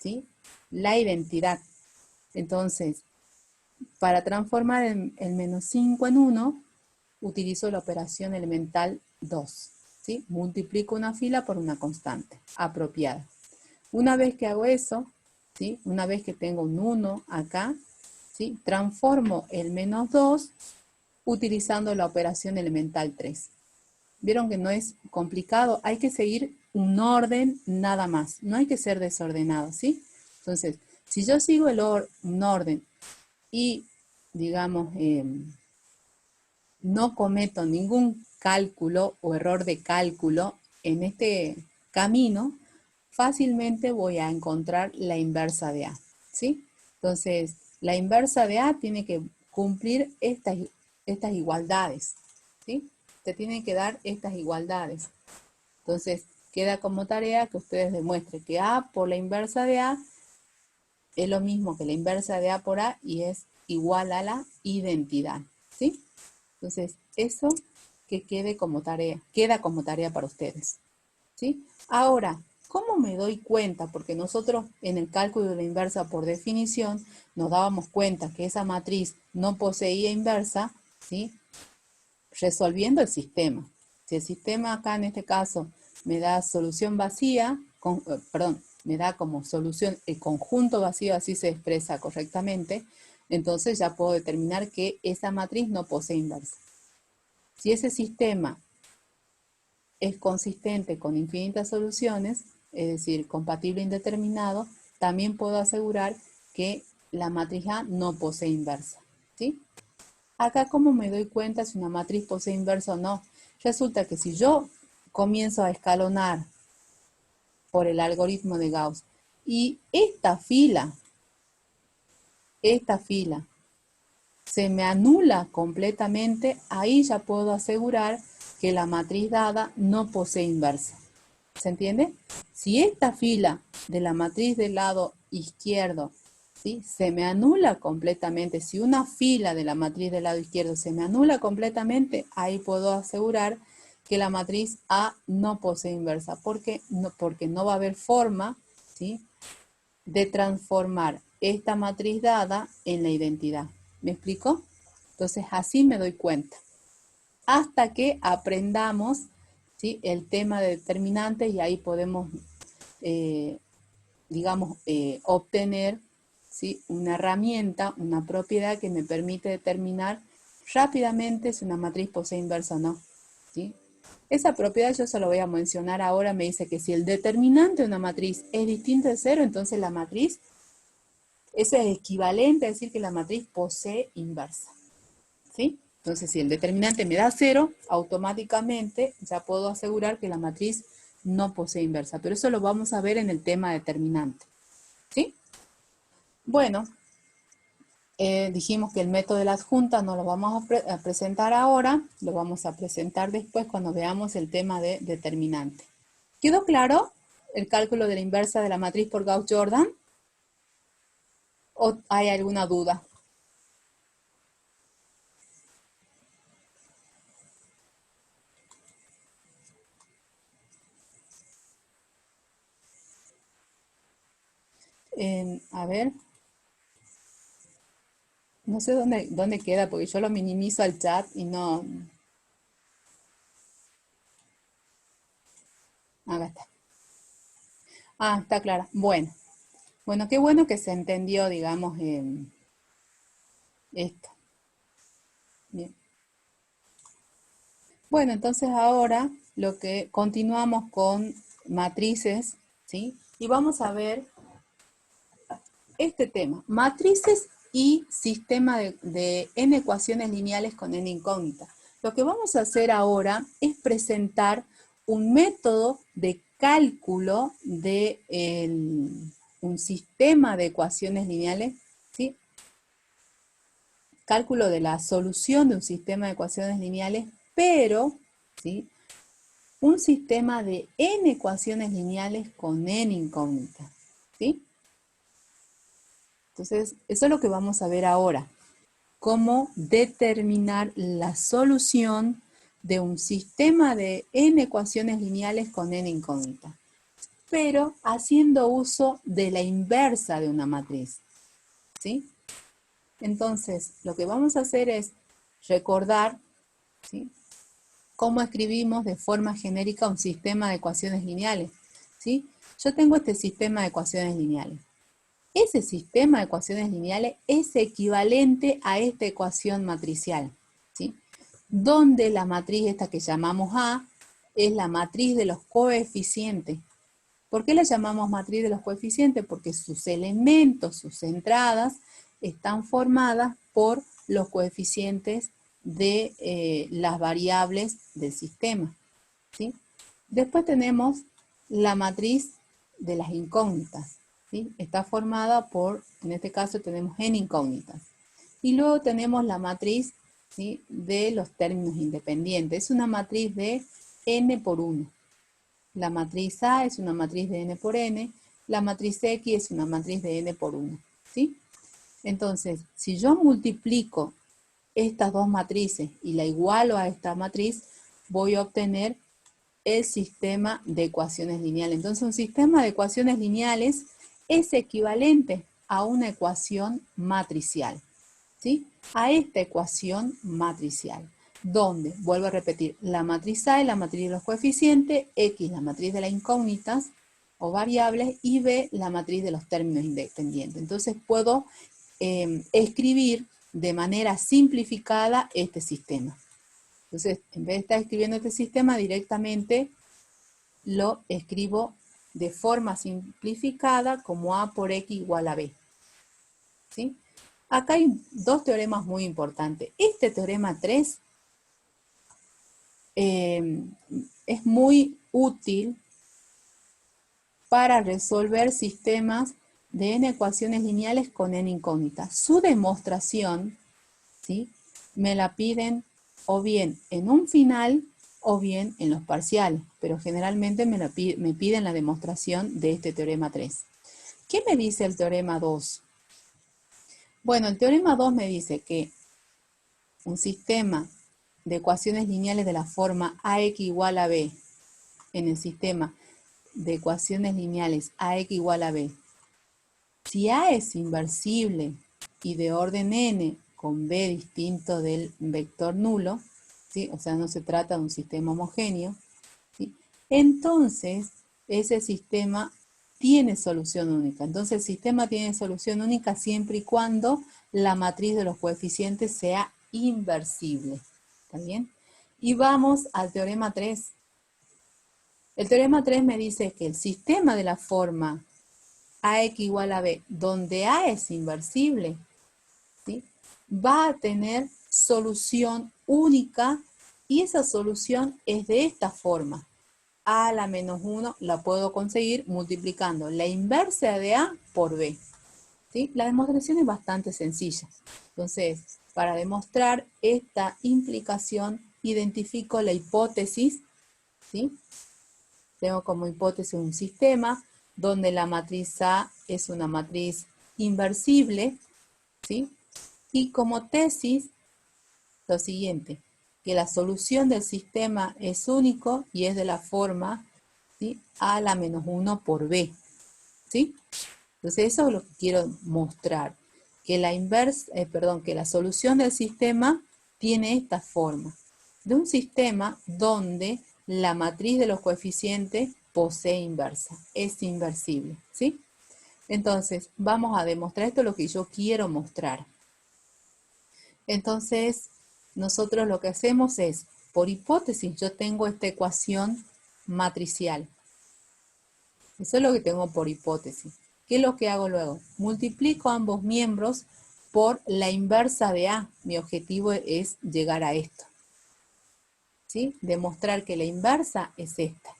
¿sí? La identidad. Entonces, para transformar el menos 5 en 1, utilizo la operación elemental 2. ¿Sí? Multiplico una fila por una constante apropiada. Una vez que hago eso, ¿sí? Una vez que tengo un 1 acá, ¿sí? Transformo el menos 2 utilizando la operación elemental 3. ¿Vieron que no es complicado? Hay que seguir un orden nada más. No hay que ser desordenado, ¿sí? Entonces, si yo sigo un orden y, digamos, no cometo ningún cálculo o error de cálculo en este camino, fácilmente voy a encontrar la inversa de A, ¿sí? Entonces, la inversa de A tiene que cumplir estas igualdades, ¿sí? Te tienen que dar estas igualdades. Entonces, queda como tarea que ustedes demuestren que A por la inversa de A es lo mismo que la inversa de A por A y es igual a la identidad, ¿sí? Entonces, eso que queda como tarea para ustedes, ¿sí? Ahora, ¿cómo me doy cuenta? Porque nosotros en el cálculo de la inversa por definición nos dábamos cuenta que esa matriz no poseía inversa, ¿sí? Resolviendo el sistema. Si el sistema acá en este caso me da solución vacía, me da como solución el conjunto vacío, así se expresa correctamente, Entonces ya puedo determinar que esa matriz no posee inversa. Si ese sistema es consistente con infinitas soluciones, es decir, compatible e indeterminado, también puedo asegurar que la matriz A no posee inversa, ¿sí? Acá, ¿cómo me doy cuenta si una matriz posee inversa o no? Resulta que si yo comienzo a escalonar por el algoritmo de Gauss y esta fila se me anula completamente, ahí ya puedo asegurar que la matriz dada no posee inversa. ¿Se entiende? Si esta fila de la matriz del lado izquierdo, ¿sí?, se me anula completamente, si una fila de la matriz del lado izquierdo se me anula completamente, ahí puedo asegurar que la matriz A no posee inversa. ¿Por qué? No, porque no va a haber forma, ¿sí?, de transformar esta matriz dada en la identidad. ¿Me explico? Entonces así me doy cuenta. Hasta que aprendamos, ¿sí?, el tema de determinantes y ahí podemos, obtener, ¿sí?, una herramienta, una propiedad que me permite determinar rápidamente si una matriz posee inversa o no, ¿sí? Esa propiedad yo se lo voy a mencionar ahora. Me dice que si el determinante de una matriz es distinto de cero, entonces la matriz, eso es equivalente a decir que la matriz posee inversa, ¿sí? Entonces, si el determinante me da 0, automáticamente ya puedo asegurar que la matriz no posee inversa. Pero eso lo vamos a ver en el tema determinante, ¿sí? Bueno, dijimos que el método de la adjunta no lo vamos a presentar ahora, lo vamos a presentar después cuando veamos el tema de determinante. ¿Quedó claro el cálculo de la inversa de la matriz por Gauss-Jordan? ¿O hay alguna duda? A ver. No sé dónde queda, porque yo lo minimizo al chat y no... Acá está. Ah, está clara. Bueno. Bueno, qué bueno que se entendió, digamos, esto. Bien. Bueno, entonces ahora lo que continuamos con matrices, ¿sí? Y vamos a ver este tema. Matrices y sistema de n ecuaciones lineales con n incógnita. Lo que vamos a hacer ahora es presentar un método de cálculo de un sistema de ecuaciones lineales, ¿sí? Cálculo de la solución de un sistema de ecuaciones lineales, pero, ¿sí?, un sistema de n ecuaciones lineales con n incógnitas, ¿sí? Entonces, eso es lo que vamos a ver ahora. Cómo determinar la solución de un sistema de n ecuaciones lineales con n incógnitas, pero haciendo uso de la inversa de una matriz, ¿sí? Entonces, lo que vamos a hacer es recordar, ¿sí?, cómo escribimos de forma genérica un sistema de ecuaciones lineales, ¿sí? Yo tengo este sistema de ecuaciones lineales. Ese sistema de ecuaciones lineales es equivalente a esta ecuación matricial, ¿sí?, donde la matriz esta que llamamos A es la matriz de los coeficientes. ¿Por qué la llamamos matriz de los coeficientes? Porque sus elementos, sus entradas, están formadas por los coeficientes de las variables del sistema, ¿sí? Después tenemos la matriz de las incógnitas, ¿sí? Está formada por, en este caso tenemos n incógnitas. Y luego tenemos la matriz, ¿sí?, de los términos independientes. Es una matriz de n por 1. La matriz A es una matriz de n por n, la matriz X es una matriz de n por 1, ¿sí? Entonces, si yo multiplico estas dos matrices y la igualo a esta matriz, voy a obtener el sistema de ecuaciones lineales. Entonces, un sistema de ecuaciones lineales es equivalente a una ecuación matricial, ¿sí? A esta ecuación matricial, donde, vuelvo a repetir, la matriz A es la matriz de los coeficientes, X la matriz de las incógnitas o variables y B la matriz de los términos independientes. Entonces puedo escribir de manera simplificada este sistema. Entonces, en vez de estar escribiendo este sistema, directamente lo escribo de forma simplificada como A por X igual a B. ¿Sí? Acá hay dos teoremas muy importantes. Este teorema 3 es muy útil para resolver sistemas de n ecuaciones lineales con n incógnitas. Su demostración, ¿sí?, me la piden o bien en un final o bien en los parciales, pero generalmente me piden la demostración de este teorema 3. ¿Qué me dice el teorema 2? Bueno, el teorema 2 me dice que un sistema de ecuaciones lineales de la forma AX igual a B en el sistema de ecuaciones lineales AX igual a B, si A es inversible y de orden n con B distinto del vector nulo, ¿sí?, o sea, no se trata de un sistema homogéneo, ¿sí?, entonces ese sistema tiene solución única. Entonces el sistema tiene solución única siempre y cuando la matriz de los coeficientes sea inversible. ¿Está bien? Y vamos al teorema 3. El teorema 3 me dice que el sistema de la forma AX igual a B, donde A es inversible, ¿sí?, va a tener solución única y esa solución es de esta forma. A a la menos 1 la puedo conseguir multiplicando la inversa de A por B. ¿Sí? La demostración es bastante sencilla. Entonces, para demostrar esta implicación, identifico la hipótesis, ¿sí? Tengo como hipótesis un sistema donde la matriz A es una matriz inversible, ¿sí? Y como tesis, lo siguiente, que la solución del sistema es único y es de la forma, ¿sí?, A a la menos 1 por B, ¿sí? Entonces eso es lo que quiero mostrar, que la solución del sistema tiene esta forma, de un sistema donde la matriz de los coeficientes posee inversa, es inversible, ¿sí? Entonces, vamos a demostrar esto, lo que yo quiero mostrar. Entonces, nosotros lo que hacemos es, por hipótesis, yo tengo esta ecuación matricial. Eso es lo que tengo por hipótesis. ¿Qué es lo que hago luego? Multiplico ambos miembros por la inversa de A. Mi objetivo es llegar a esto, ¿sí? Demostrar que la inversa es esta.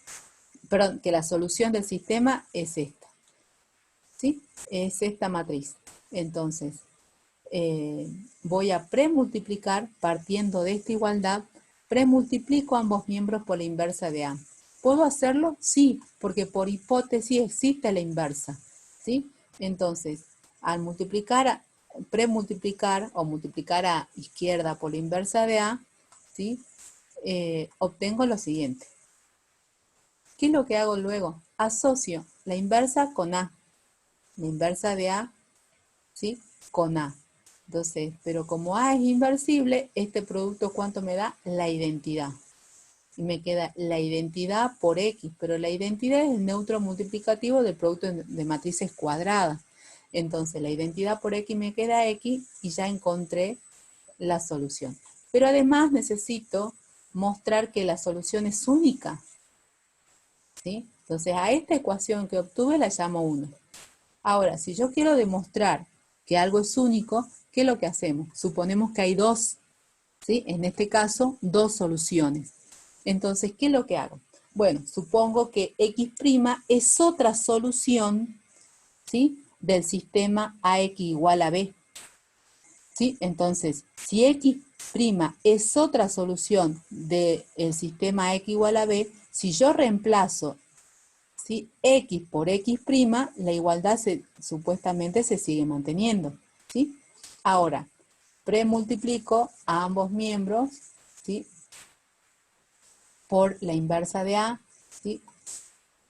Perdón, que la solución del sistema es esta, ¿sí? Es esta matriz. Entonces, voy a premultiplicar, partiendo de esta igualdad, premultiplico ambos miembros por la inversa de A. ¿Puedo hacerlo? Sí, porque por hipótesis existe la inversa, ¿sí? Entonces, al premultiplicar o multiplicar a izquierda por la inversa de A, ¿sí?, obtengo lo siguiente. ¿Qué es lo que hago luego? Asocio la inversa con A. La inversa de A, ¿sí?, con A. Entonces, pero como A es inversible, este producto, ¿cuánto me da? La identidad. Y me queda la identidad por X, pero la identidad es el neutro multiplicativo del producto de matrices cuadradas. Entonces, la identidad por X me queda X y ya encontré la solución. Pero además necesito mostrar que la solución es única, ¿sí? Entonces, a esta ecuación que obtuve la llamo 1. Ahora, si yo quiero demostrar que algo es único, ¿qué es lo que hacemos? Suponemos que hay dos, ¿sí? En este caso, dos soluciones. Entonces, ¿qué es lo que hago? Bueno, supongo que X' es otra solución, ¿sí?, del sistema AX igual a B, ¿sí? Entonces, si X' es otra solución del sistema X igual a B, si yo reemplazo, ¿sí?, X por X', la igualdad supuestamente se sigue manteniendo, ¿sí? Ahora, premultiplico a ambos miembros, ¿sí?, por la inversa de A, ¿sí?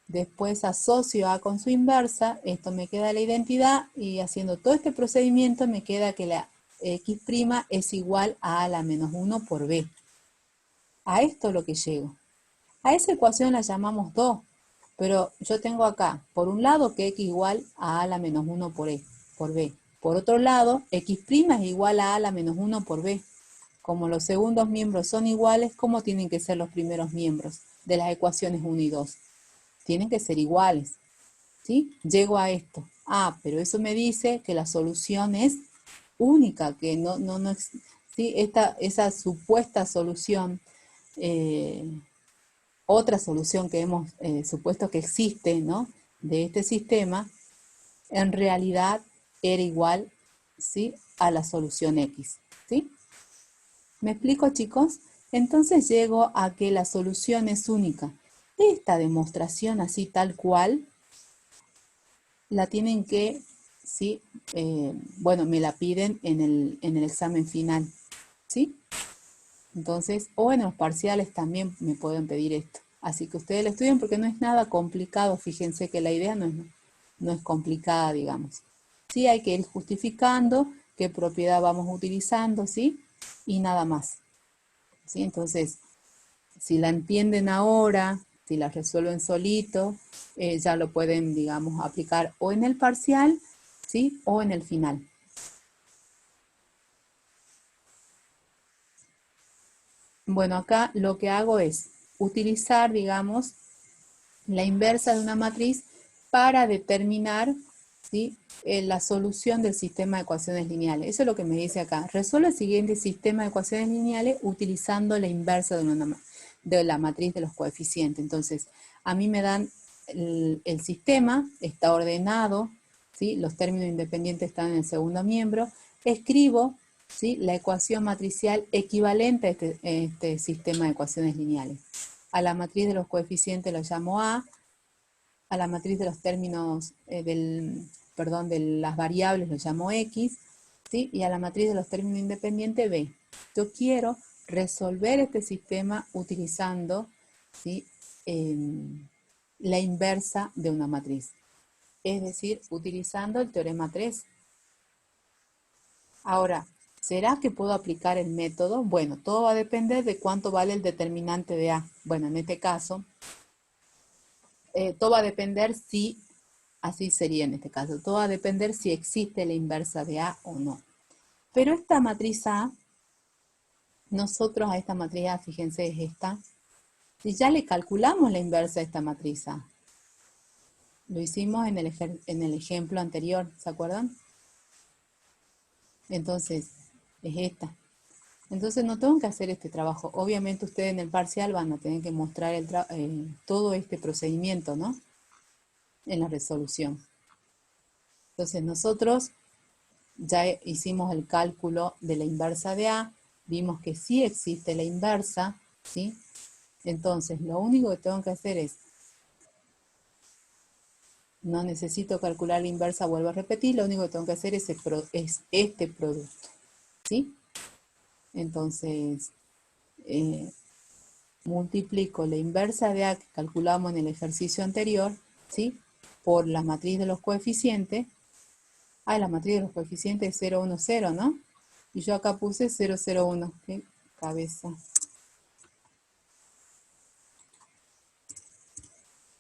Después asocio A con su inversa, esto me queda la identidad y haciendo todo este procedimiento me queda que la X' es igual a A la menos 1 por B. A esto es lo que llego. A esa ecuación la llamamos 2, pero yo tengo acá, por un lado, que X igual a A la menos 1 por B. Por otro lado, x' es igual a la menos 1 por b. Como los segundos miembros son iguales, ¿cómo tienen que ser los primeros miembros de las ecuaciones 1 y 2? Tienen que ser iguales, ¿sí? Llego a esto. Ah, pero eso me dice que la solución es única, que ¿sí? Esa supuesta solución, otra solución que hemos supuesto que existe, ¿no?, de este sistema, en realidad era igual, ¿sí?, a la solución X, ¿sí? ¿Me explico, chicos? Entonces llego a que la solución es única. Esta demostración así tal cual la tienen que, ¿sí? Bueno, me la piden en el examen final, ¿sí? Entonces, o en los parciales también me pueden pedir esto. Así que ustedes lo estudian porque no es nada complicado. Fíjense que la idea no es complicada, digamos. Sí, hay que ir justificando qué propiedad vamos utilizando, ¿sí? Y nada más, ¿sí? Entonces, si la entienden ahora, si la resuelven solito, ya lo pueden, digamos, aplicar o en el parcial, ¿sí?, o en el final. Bueno, acá lo que hago es utilizar, digamos, la inversa de una matriz para determinar, ¿sí?, la solución del sistema de ecuaciones lineales. Eso es lo que me dice acá. Resuelve el siguiente sistema de ecuaciones lineales utilizando la inversa de la matriz de los coeficientes. Entonces, a mí me dan el sistema, está ordenado, ¿sí?, los términos independientes están en el segundo miembro. Escribo, ¿sí?, la ecuación matricial equivalente a este sistema de ecuaciones lineales. A la matriz de los coeficientes lo llamo A la matriz de los términos de las variables lo llamo X, ¿sí?, y a la matriz de los términos independientes B. Yo quiero resolver este sistema utilizando, ¿sí?, la inversa de una matriz, es decir, utilizando el teorema 3. Ahora, ¿será que puedo aplicar el método? Bueno, todo va a depender de cuánto vale el determinante de A. Bueno, en este caso, todo va a depender si, así sería en este caso, todo va a depender si existe la inversa de A o no. Pero esta matriz A, nosotros a esta matriz A, fíjense, es esta, si ya le calculamos la inversa de esta matriz A. Lo hicimos en el ejemplo anterior, ¿se acuerdan? Entonces, es esta. Entonces no tengo que hacer este trabajo. Obviamente ustedes en el parcial van a tener que mostrar todo este procedimiento, ¿no?, en la resolución. Entonces nosotros ya hicimos el cálculo de la inversa de A, vimos que sí existe la inversa, ¿sí? Entonces lo único que tengo que hacer es, no necesito calcular la inversa, vuelvo a repetir, lo único que tengo que hacer es este producto, ¿sí? Entonces, multiplico la inversa de A que calculamos en el ejercicio anterior, ¿sí?, por la matriz de los coeficientes. La matriz de los coeficientes es 0, 1, 0, ¿no? Y yo acá puse 0, 0, 1. ¿Qué cabeza?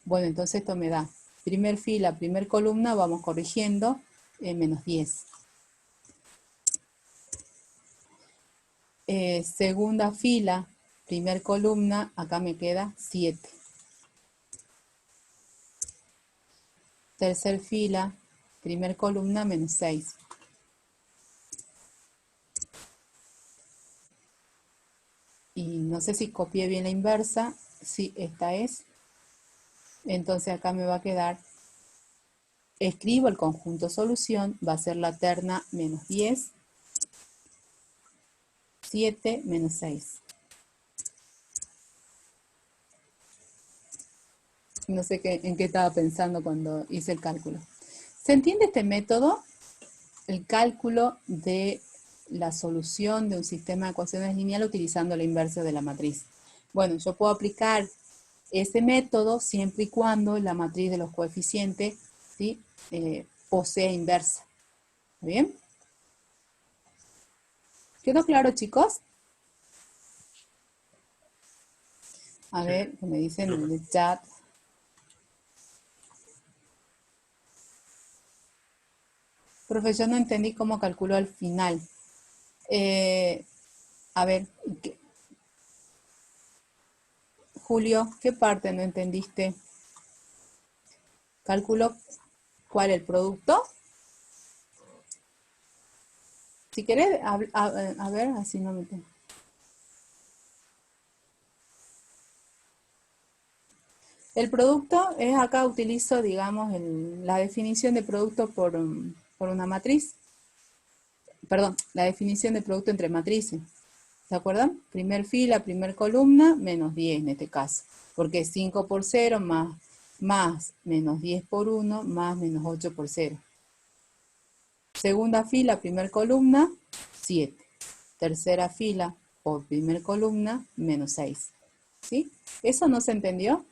Bueno, entonces esto me da primer fila, primer columna, vamos corrigiendo, menos 10. Segunda fila, primer columna, acá me queda 7. Tercer fila, primer columna, menos 6. Y no sé si copié bien la inversa. Sí, esta es. Entonces acá me va a quedar, escribo el conjunto solución, va a ser la terna menos 10, 7, menos 6. No sé en qué estaba pensando cuando hice el cálculo. ¿Se entiende este método? El cálculo de la solución de un sistema de ecuaciones lineales utilizando la inversa de la matriz. Bueno, yo puedo aplicar ese método siempre y cuando la matriz de los coeficientes, ¿sí?, posea inversa. ¿Está bien? ¿Quedó claro, chicos? A ver, ¿qué me dicen en el chat? Profe, yo no entendí cómo calculó al final. A ver, Julio, ¿qué parte no entendiste? ¿Calculó cuál el producto? Si querés, a ver, así no me entiendo. El producto es, acá utilizo, digamos, la definición de producto por una matriz. Perdón, la definición de producto entre matrices. ¿Se acuerdan? Primer fila, primer columna, menos 10 en este caso. Porque es 5 por 0 más menos 10 por 1 más menos 8 por 0. Segunda fila, primer columna, 7. Tercera fila por primer columna, menos 6. ¿Sí? ¿Eso no se entendió?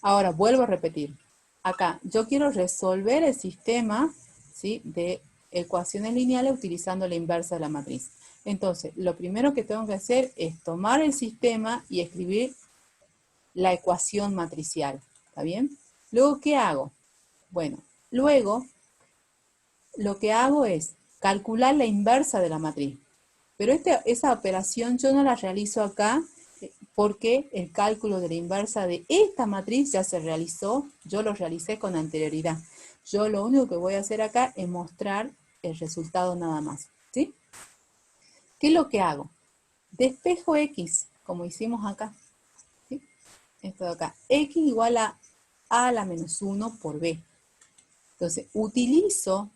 Ahora, vuelvo a repetir. Acá, yo quiero resolver el sistema, ¿sí?, de ecuaciones lineales utilizando la inversa de la matriz. Entonces, lo primero que tengo que hacer es tomar el sistema y escribir la ecuación matricial. ¿Está bien? Luego, ¿qué hago? Bueno, luego lo que hago es calcular la inversa de la matriz. Pero esa operación yo no la realizo acá porque el cálculo de la inversa de esta matriz ya se realizó, yo lo realicé con anterioridad. Yo lo único que voy a hacer acá es mostrar el resultado nada más, ¿sí? ¿Qué es lo que hago? Despejo X, como hicimos acá, ¿sí? Esto de acá, X igual a A a la menos 1 por B. Entonces, utilizo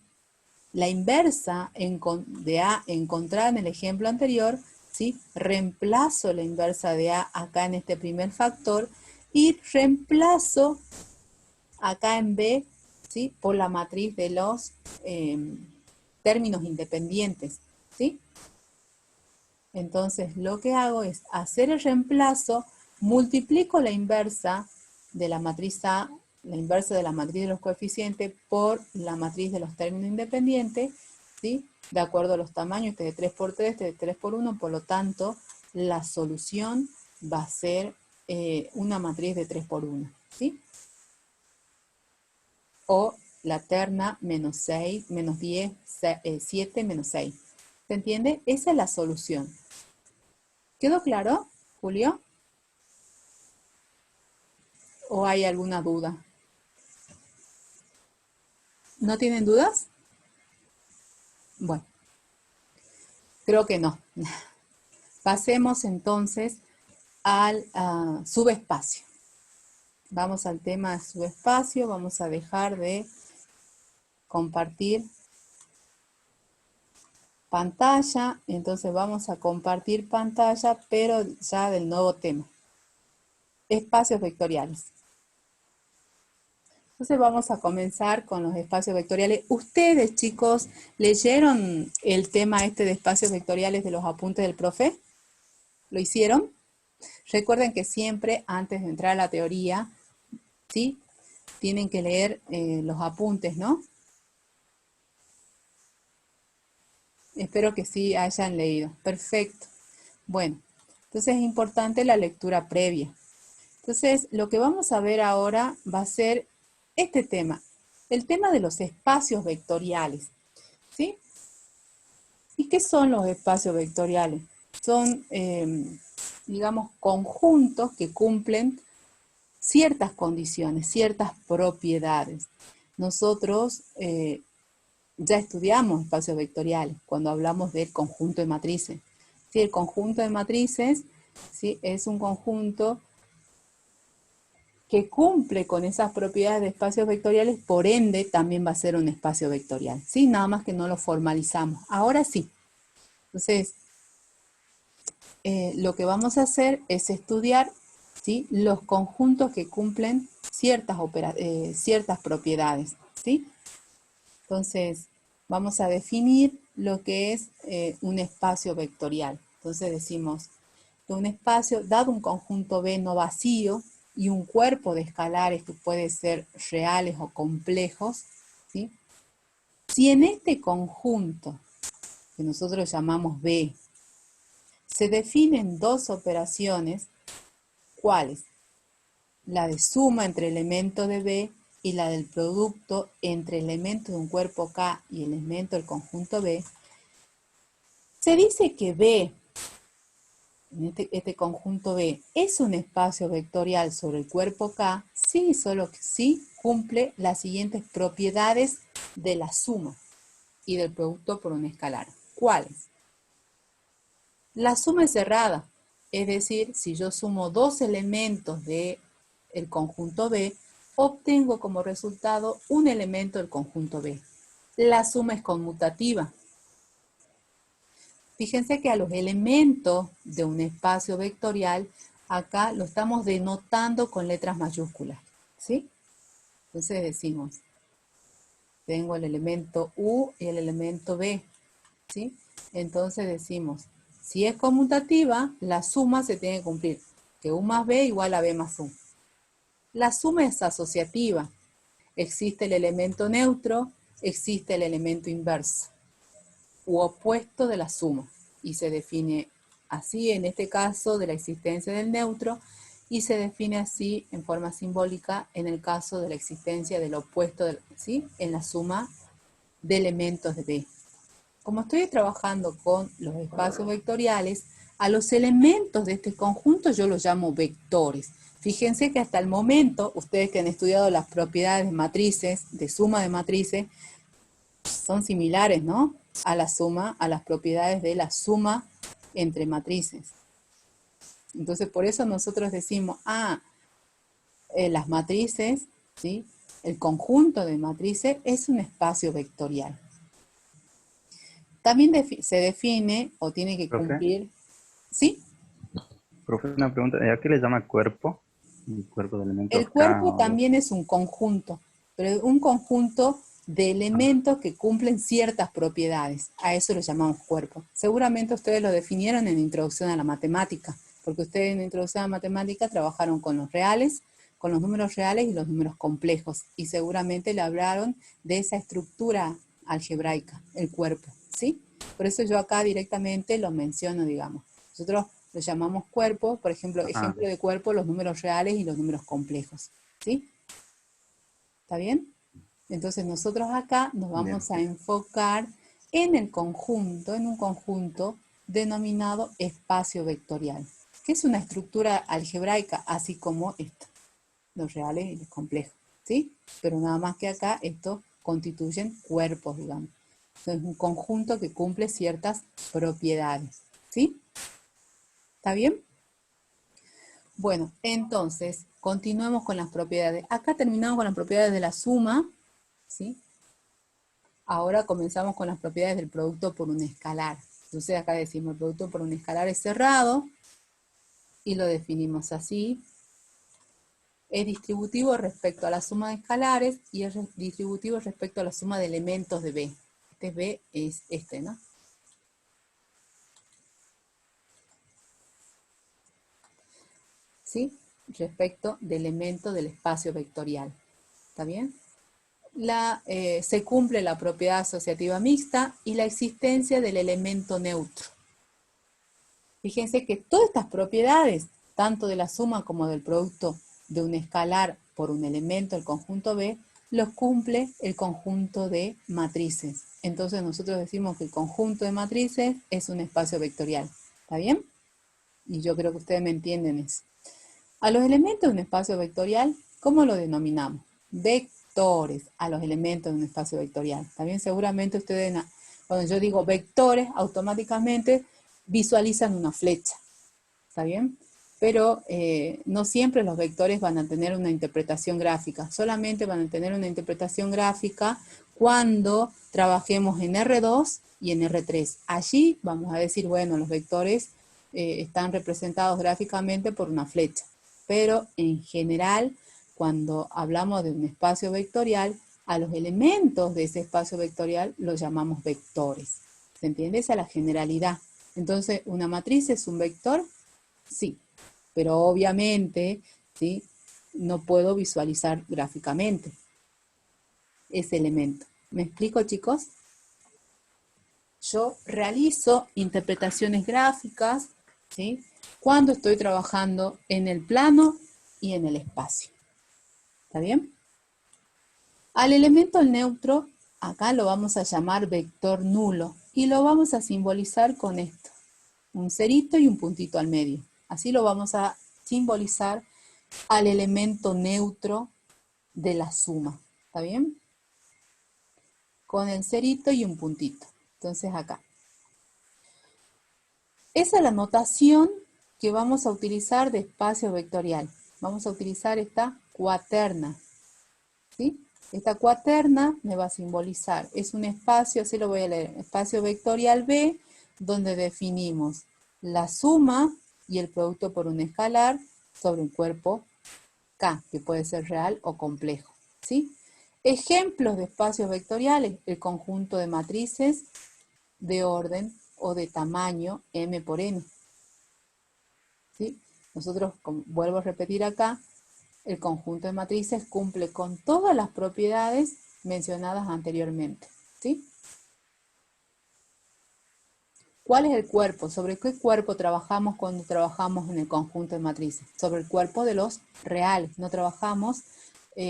la inversa de A encontrada en el ejemplo anterior, ¿sí? Reemplazo la inversa de A acá en este primer factor y reemplazo acá en B, ¿sí?, por la matriz de los términos independientes, ¿sí? Entonces, lo que hago es hacer el reemplazo, multiplico la inversa de la matriz A, la inversa de la matriz de los coeficientes por la matriz de los términos independientes, ¿sí?, de acuerdo a los tamaños, este de 3 por 3, este de 3 por 1, por lo tanto, la solución va a ser una matriz de 3 por 1, ¿sí? O la terna menos 6, menos 10, 7, menos 6. ¿Se entiende? Esa es la solución. ¿Quedó claro, Julio? ¿O hay alguna duda? ¿No tienen dudas? Bueno, creo que no. Pasemos entonces al subespacio. Vamos al tema de subespacio. Vamos a dejar de compartir pantalla. Entonces vamos a compartir pantalla, pero ya del nuevo tema. Espacios vectoriales. Entonces vamos a comenzar con los espacios vectoriales. ¿Ustedes, chicos, leyeron el tema este de espacios vectoriales de los apuntes del profe? ¿Lo hicieron? Recuerden que siempre, antes de entrar a la teoría, ¿sí?, tienen que leer los apuntes, ¿no? Espero que sí hayan leído. Perfecto. Bueno, entonces es importante la lectura previa. Entonces, lo que vamos a ver ahora va a ser este tema, el tema de los espacios vectoriales, ¿sí? ¿Y qué son los espacios vectoriales? Son, digamos, conjuntos que cumplen ciertas condiciones, ciertas propiedades. Nosotros ya estudiamos espacios vectoriales cuando hablamos del conjunto de matrices. ¿Sí? El conjunto de matrices, ¿sí?, es un conjunto que cumple con esas propiedades de espacios vectoriales, por ende también va a ser un espacio vectorial, ¿sí? Nada más que no lo formalizamos. Ahora sí. Entonces, lo que vamos a hacer es estudiar, ¿sí?, los conjuntos que cumplen ciertas propiedades, ¿sí? Entonces, vamos a definir lo que es un espacio vectorial. Entonces decimos que un espacio, dado un conjunto B no vacío, y un cuerpo de escalares que puede ser reales o complejos, ¿sí?, si en este conjunto, que nosotros llamamos B, se definen dos operaciones, ¿cuáles? La de suma entre elementos de B y la del producto entre elementos de un cuerpo K y elemento del conjunto B, se dice que B, este conjunto B, es un espacio vectorial sobre el cuerpo K, sí, solo que sí cumple las siguientes propiedades de la suma y del producto por un escalar. ¿Cuáles? La suma es cerrada, es decir, si yo sumo dos elementos del conjunto B, obtengo como resultado un elemento del conjunto B. La suma es conmutativa. Fíjense que a los elementos de un espacio vectorial, acá lo estamos denotando con letras mayúsculas, ¿sí? Entonces decimos, tengo el elemento U y el elemento B, ¿sí? Entonces decimos, si es conmutativa, la suma se tiene que cumplir, que U más B igual a B más U. La suma es asociativa. Existe el elemento neutro, existe el elemento inverso, u opuesto de la suma. Y se define así, en este caso, de la existencia del neutro, y se define así, en forma simbólica, en el caso de la existencia del opuesto, ¿sí? En la suma de elementos de B. Como estoy trabajando con los espacios vectoriales, a los elementos de este conjunto yo los llamo vectores. Fíjense que hasta el momento, ustedes que han estudiado las propiedades de matrices, de suma de matrices, son similares, ¿no? A la suma, a las propiedades de la suma entre matrices. Entonces, por eso nosotros decimos, las matrices, ¿sí? El conjunto de matrices es un espacio vectorial. También se define o tiene que Profe, cumplir, ¿sí? profe, una pregunta, ¿a qué le llama cuerpo? ¿Un cuerpo de elementos El K cuerpo o algo? también es un conjunto, pero un conjunto de elementos que cumplen ciertas propiedades. A eso lo llamamos cuerpo. Seguramente ustedes lo definieron en Introducción a la Matemática, porque ustedes en Introducción a la Matemática trabajaron con los reales, con los números reales y los números complejos, y seguramente le hablaron de esa estructura algebraica, el cuerpo, ¿sí? Por eso yo acá directamente lo menciono, digamos. Nosotros lo llamamos cuerpo, por ejemplo, ejemplo de cuerpo, los números reales y los números complejos, ¿sí? ¿Está bien? Entonces nosotros acá nos vamos a enfocar en el conjunto, en un conjunto denominado espacio vectorial, que es una estructura algebraica, así como esto, los reales y los complejos, ¿sí? Pero nada más que acá estos constituyen cuerpos, digamos. Entonces, un conjunto que cumple ciertas propiedades, ¿sí? ¿Está bien? Bueno, entonces, continuemos con las propiedades. Acá terminamos con las propiedades de la suma, ¿sí? Ahora comenzamos con las propiedades del producto por un escalar. Entonces acá decimos el producto por un escalar es cerrado, y lo definimos así. Es distributivo respecto a la suma de escalares, y es distributivo respecto a la suma de elementos de B. Este B es este, ¿no? ¿Sí? Respecto de elemento del espacio vectorial. ¿Está bien? Se cumple la propiedad asociativa mixta y la existencia del elemento neutro. Fíjense que todas estas propiedades, tanto de la suma como del producto de un escalar por un elemento del conjunto B, los cumple el conjunto de matrices. Entonces nosotros decimos que el conjunto de matrices es un espacio vectorial. ¿Está bien? Y yo creo que ustedes me entienden eso. A los elementos de un espacio vectorial, ¿cómo lo denominamos? Vectores a los elementos de un espacio vectorial. También seguramente ustedes, cuando yo digo vectores, automáticamente visualizan una flecha. ¿Está bien? Pero no siempre los vectores van a tener una interpretación gráfica. Solamente van a tener una interpretación gráfica cuando trabajemos en R2 y en R3. Allí vamos a decir, bueno, los vectores están representados gráficamente por una flecha. Pero en general, cuando hablamos de un espacio vectorial, a los elementos de ese espacio vectorial los llamamos vectores. ¿Se entiende? Esa es la generalidad. Entonces, ¿una matriz es un vector? Sí, pero obviamente, ¿sí? No puedo visualizar gráficamente ese elemento. ¿Me explico, chicos? Yo realizo interpretaciones gráficas, ¿sí? Cuando estoy trabajando en el plano y en el espacio. ¿Está bien? Al elemento neutro, acá lo vamos a llamar vector nulo y lo vamos a simbolizar con esto. Un cerito y un puntito al medio. Así lo vamos a simbolizar al elemento neutro de la suma. ¿Está bien? Con el cerito y un puntito. Entonces acá. Esa es la notación que vamos a utilizar de espacio vectorial. Vamos a utilizar esta cuaterna. ¿Sí? Esta cuaterna me va a simbolizar. Es un espacio, así lo voy a leer. Espacio vectorial B, donde definimos la suma y el producto por un escalar sobre un cuerpo K, que puede ser real o complejo. ¿Sí? Ejemplos de espacios vectoriales, el conjunto de matrices de orden o de tamaño M por N. ¿Sí? Nosotros, vuelvo a repetir acá, el conjunto de matrices cumple con todas las propiedades mencionadas anteriormente. ¿Sí? ¿Cuál es el cuerpo? ¿Sobre qué cuerpo trabajamos cuando trabajamos en el conjunto de matrices? Sobre el cuerpo de los reales. No trabajamos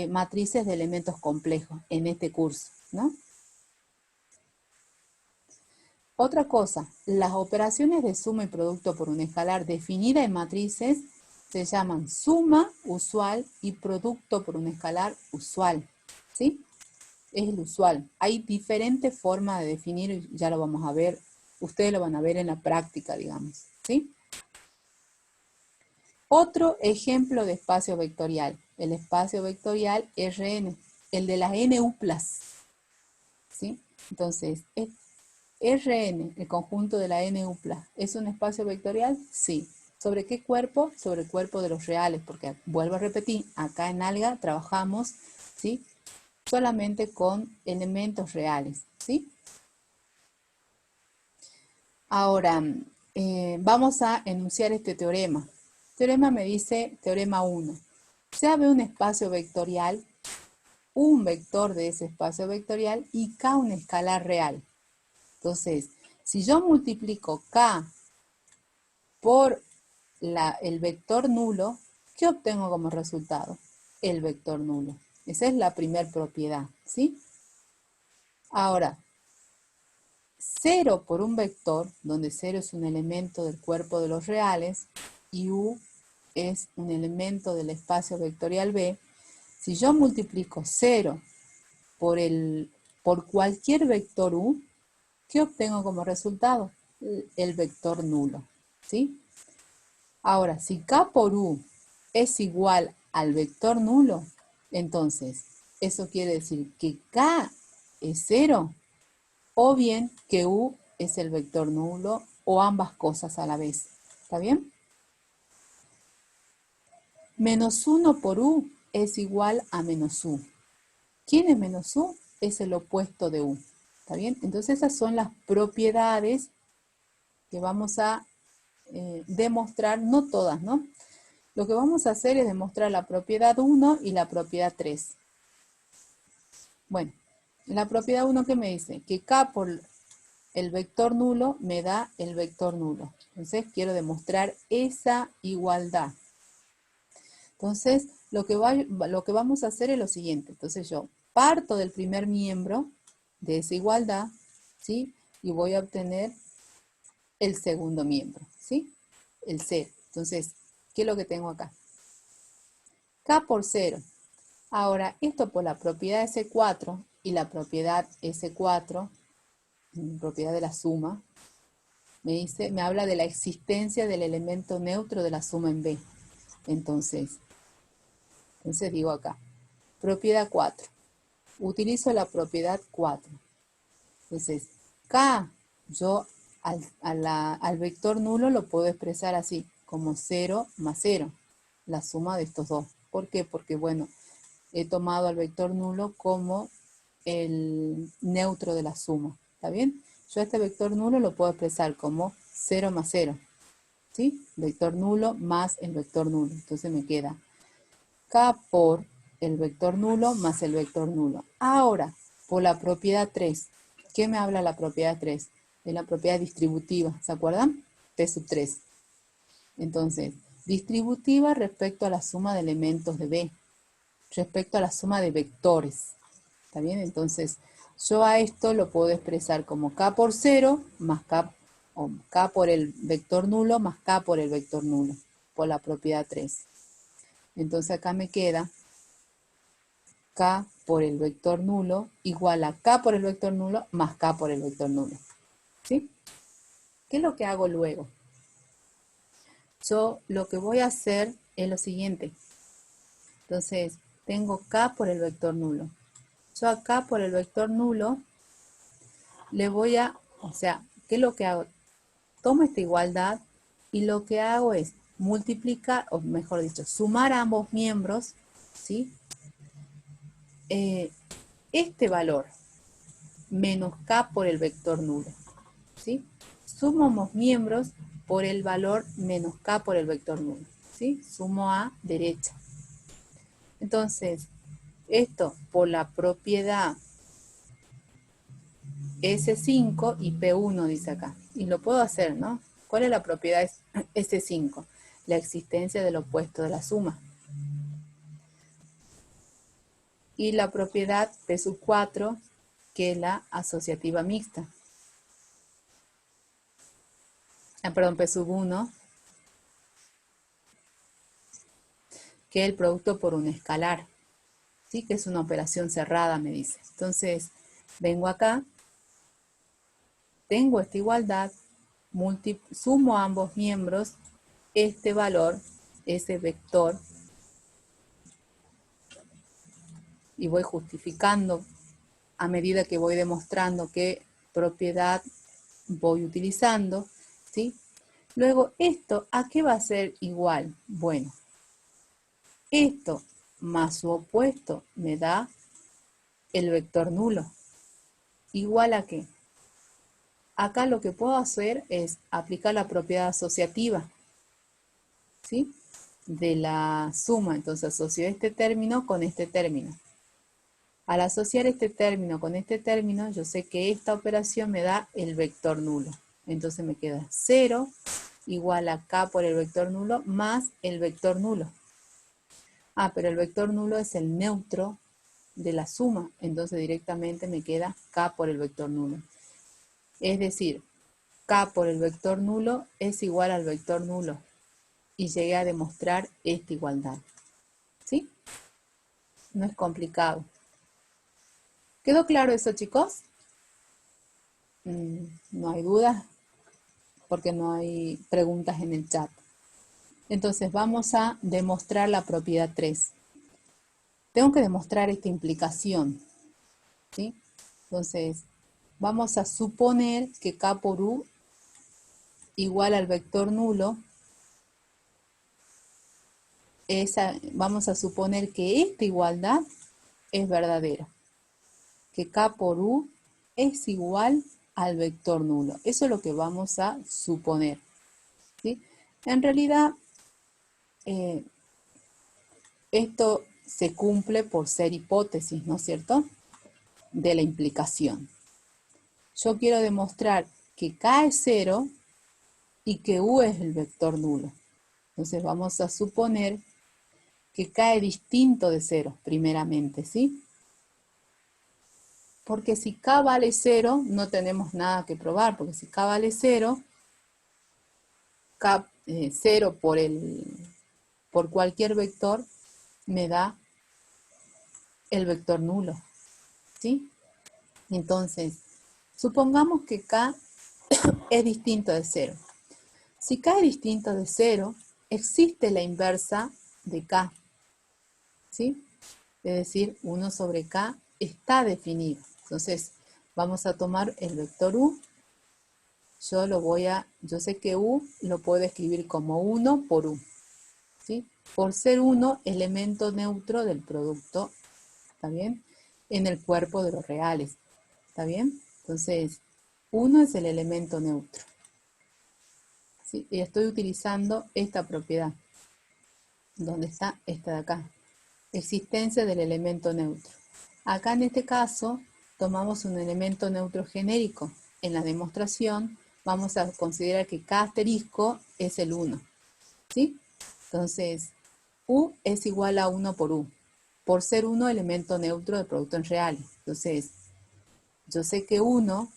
matrices de elementos complejos en este curso, ¿no? Otra cosa, las operaciones de suma y producto por un escalar definida en matrices se llaman suma usual y producto por un escalar usual. ¿Sí? Es el usual. Hay diferentes formas de definir, y ya lo vamos a ver. Ustedes lo van a ver en la práctica, digamos. ¿Sí? Otro ejemplo de espacio vectorial. El espacio vectorial Rn, el de las NU+. ¿Sí? Entonces, Rn, el conjunto de la NU+, ¿es un espacio vectorial? Sí. ¿Sobre qué cuerpo? Sobre el cuerpo de los reales, porque vuelvo a repetir, acá en ALGA trabajamos, ¿sí?, solamente con elementos reales, ¿sí? Ahora, vamos a enunciar este teorema. Teorema me dice, teorema 1. Se abre un espacio vectorial, un vector de ese espacio vectorial y K un escalar real. Entonces, si yo multiplico K por el vector nulo, ¿qué obtengo como resultado? El vector nulo. Esa es la primera propiedad, ¿sí? Ahora, 0 por un vector, donde 0 es un elemento del cuerpo de los reales y U es un elemento del espacio vectorial B, si yo multiplico 0 por cualquier vector U, ¿qué obtengo como resultado? El vector nulo, ¿sí? Ahora, si K por U es igual al vector nulo, entonces, eso quiere decir que K es 0, o bien que U es el vector nulo, o ambas cosas a la vez. ¿Está bien? Menos 1 por U es igual a menos U. ¿Quién es menos U? Es el opuesto de U. ¿Está bien? Entonces esas son las propiedades que vamos a demostrar, no todas, ¿no? Lo que vamos a hacer es demostrar la propiedad 1 y la propiedad 3. Bueno, la propiedad 1 que me dice que K por el vector nulo me da el vector nulo. Entonces quiero demostrar esa igualdad. Entonces lo que vamos a hacer es lo siguiente. Entonces yo parto del primer miembro de esa igualdad, ¿sí? Y voy a obtener el segundo miembro, ¿sí? El 0. Entonces, ¿qué es lo que tengo acá? K por 0. Ahora, esto por la propiedad S4 y la propiedad S4, propiedad de la suma, me habla de la existencia del elemento neutro de la suma en B. Entonces digo acá, propiedad 4. Utilizo la propiedad 4. Entonces, K, yo al vector nulo lo puedo expresar así, como 0 más 0, la suma de estos dos. ¿Por qué? Porque, bueno, he tomado al vector nulo como el neutro de la suma. ¿Está bien? Yo este vector nulo lo puedo expresar como 0 más 0. ¿Sí? Vector nulo más el vector nulo. Entonces me queda K por el vector nulo más el vector nulo. Ahora, por la propiedad 3. ¿Qué me habla la propiedad 3? De la propiedad distributiva. ¿Se acuerdan? P sub 3. Entonces, distributiva respecto a la suma de elementos de B. Respecto a la suma de vectores. ¿Está bien? Entonces, yo a esto lo puedo expresar como K por 0 más K, o K por el vector nulo más K por el vector nulo, por la propiedad 3. Entonces acá me queda K por el vector nulo igual a K por el vector nulo más K por el vector nulo. ¿Sí? ¿Qué es lo que hago luego? Yo lo que voy a hacer es lo siguiente. Entonces, tengo K por el vector nulo. Yo acá por el vector nulo le voy a, o sea, ¿qué es lo que hago? Tomo esta igualdad y lo que hago es multiplicar, o mejor dicho, sumar a ambos miembros, ¿sí? Este valor menos K por el vector nulo, ¿sí? Sumo ambos miembros por el valor menos K por el vector nulo, ¿sí? Sumo a derecha. Entonces, esto por la propiedad S5 y P1 dice acá. Y lo puedo hacer, ¿no? ¿Cuál es la propiedad S5? La existencia del opuesto de la suma. Y la propiedad P4, que es la asociativa mixta. Perdón, P1, que es el producto por un escalar. ¿Sí? Que es una operación cerrada, me dice. Entonces, vengo acá, tengo esta igualdad, sumo a ambos miembros este valor, ese vector, y voy justificando a medida que voy demostrando qué propiedad voy utilizando, ¿sí? Luego, esto, ¿a qué va a ser igual? Bueno, esto más su opuesto me da el vector nulo. ¿Igual a qué? Acá lo que puedo hacer es aplicar la propiedad asociativa, ¿sí? De la suma. Entonces asocio este término con este término. Al asociar este término con este término, yo sé que esta operación me da el vector nulo. Entonces me queda 0 igual a K por el vector nulo más el vector nulo. Pero el vector nulo es el neutro de la suma. Entonces directamente me queda K por el vector nulo. Es decir, K por el vector nulo es igual al vector nulo. Y llegué a demostrar esta igualdad. ¿Sí? No es complicado. ¿Quedó claro eso, chicos? No hay dudas, porque no hay preguntas en el chat. Entonces vamos a demostrar la propiedad 3. Tengo que demostrar esta implicación, ¿sí? Entonces, vamos a suponer que K por U igual al vector nulo. Vamos a suponer que esta igualdad es verdadera. Que K por U es igual al vector nulo. Eso es lo que vamos a suponer, ¿sí? En realidad, esto se cumple por ser hipótesis, ¿no es cierto? De la implicación. Yo quiero demostrar que K es 0 y que U es el vector nulo. Entonces vamos a suponer que K es distinto de 0, primeramente, ¿sí? Porque si K vale 0, no tenemos nada que probar, porque si K vale 0, K 0 por cualquier vector me da el vector nulo, ¿sí? Entonces, supongamos que K es distinto de 0. Si K es distinto de 0, existe la inversa de K, ¿sí? Es decir, 1 sobre K está definido. Entonces, vamos a tomar el vector U. Yo sé que U lo puedo escribir como 1 por U, ¿sí? Por ser 1, elemento neutro del producto, ¿está bien? En el cuerpo de los reales, ¿está bien? Entonces, 1 es el elemento neutro, ¿sí? Y estoy utilizando esta propiedad. ¿Dónde está? Esta de acá. Existencia del elemento neutro. Acá en este caso, tomamos un elemento neutro genérico. En la demostración, vamos a considerar que K asterisco es el 1, ¿sí? Entonces, U es igual a 1 por U. por ser 1 elemento neutro de producto en reales. Entonces, yo sé que 1,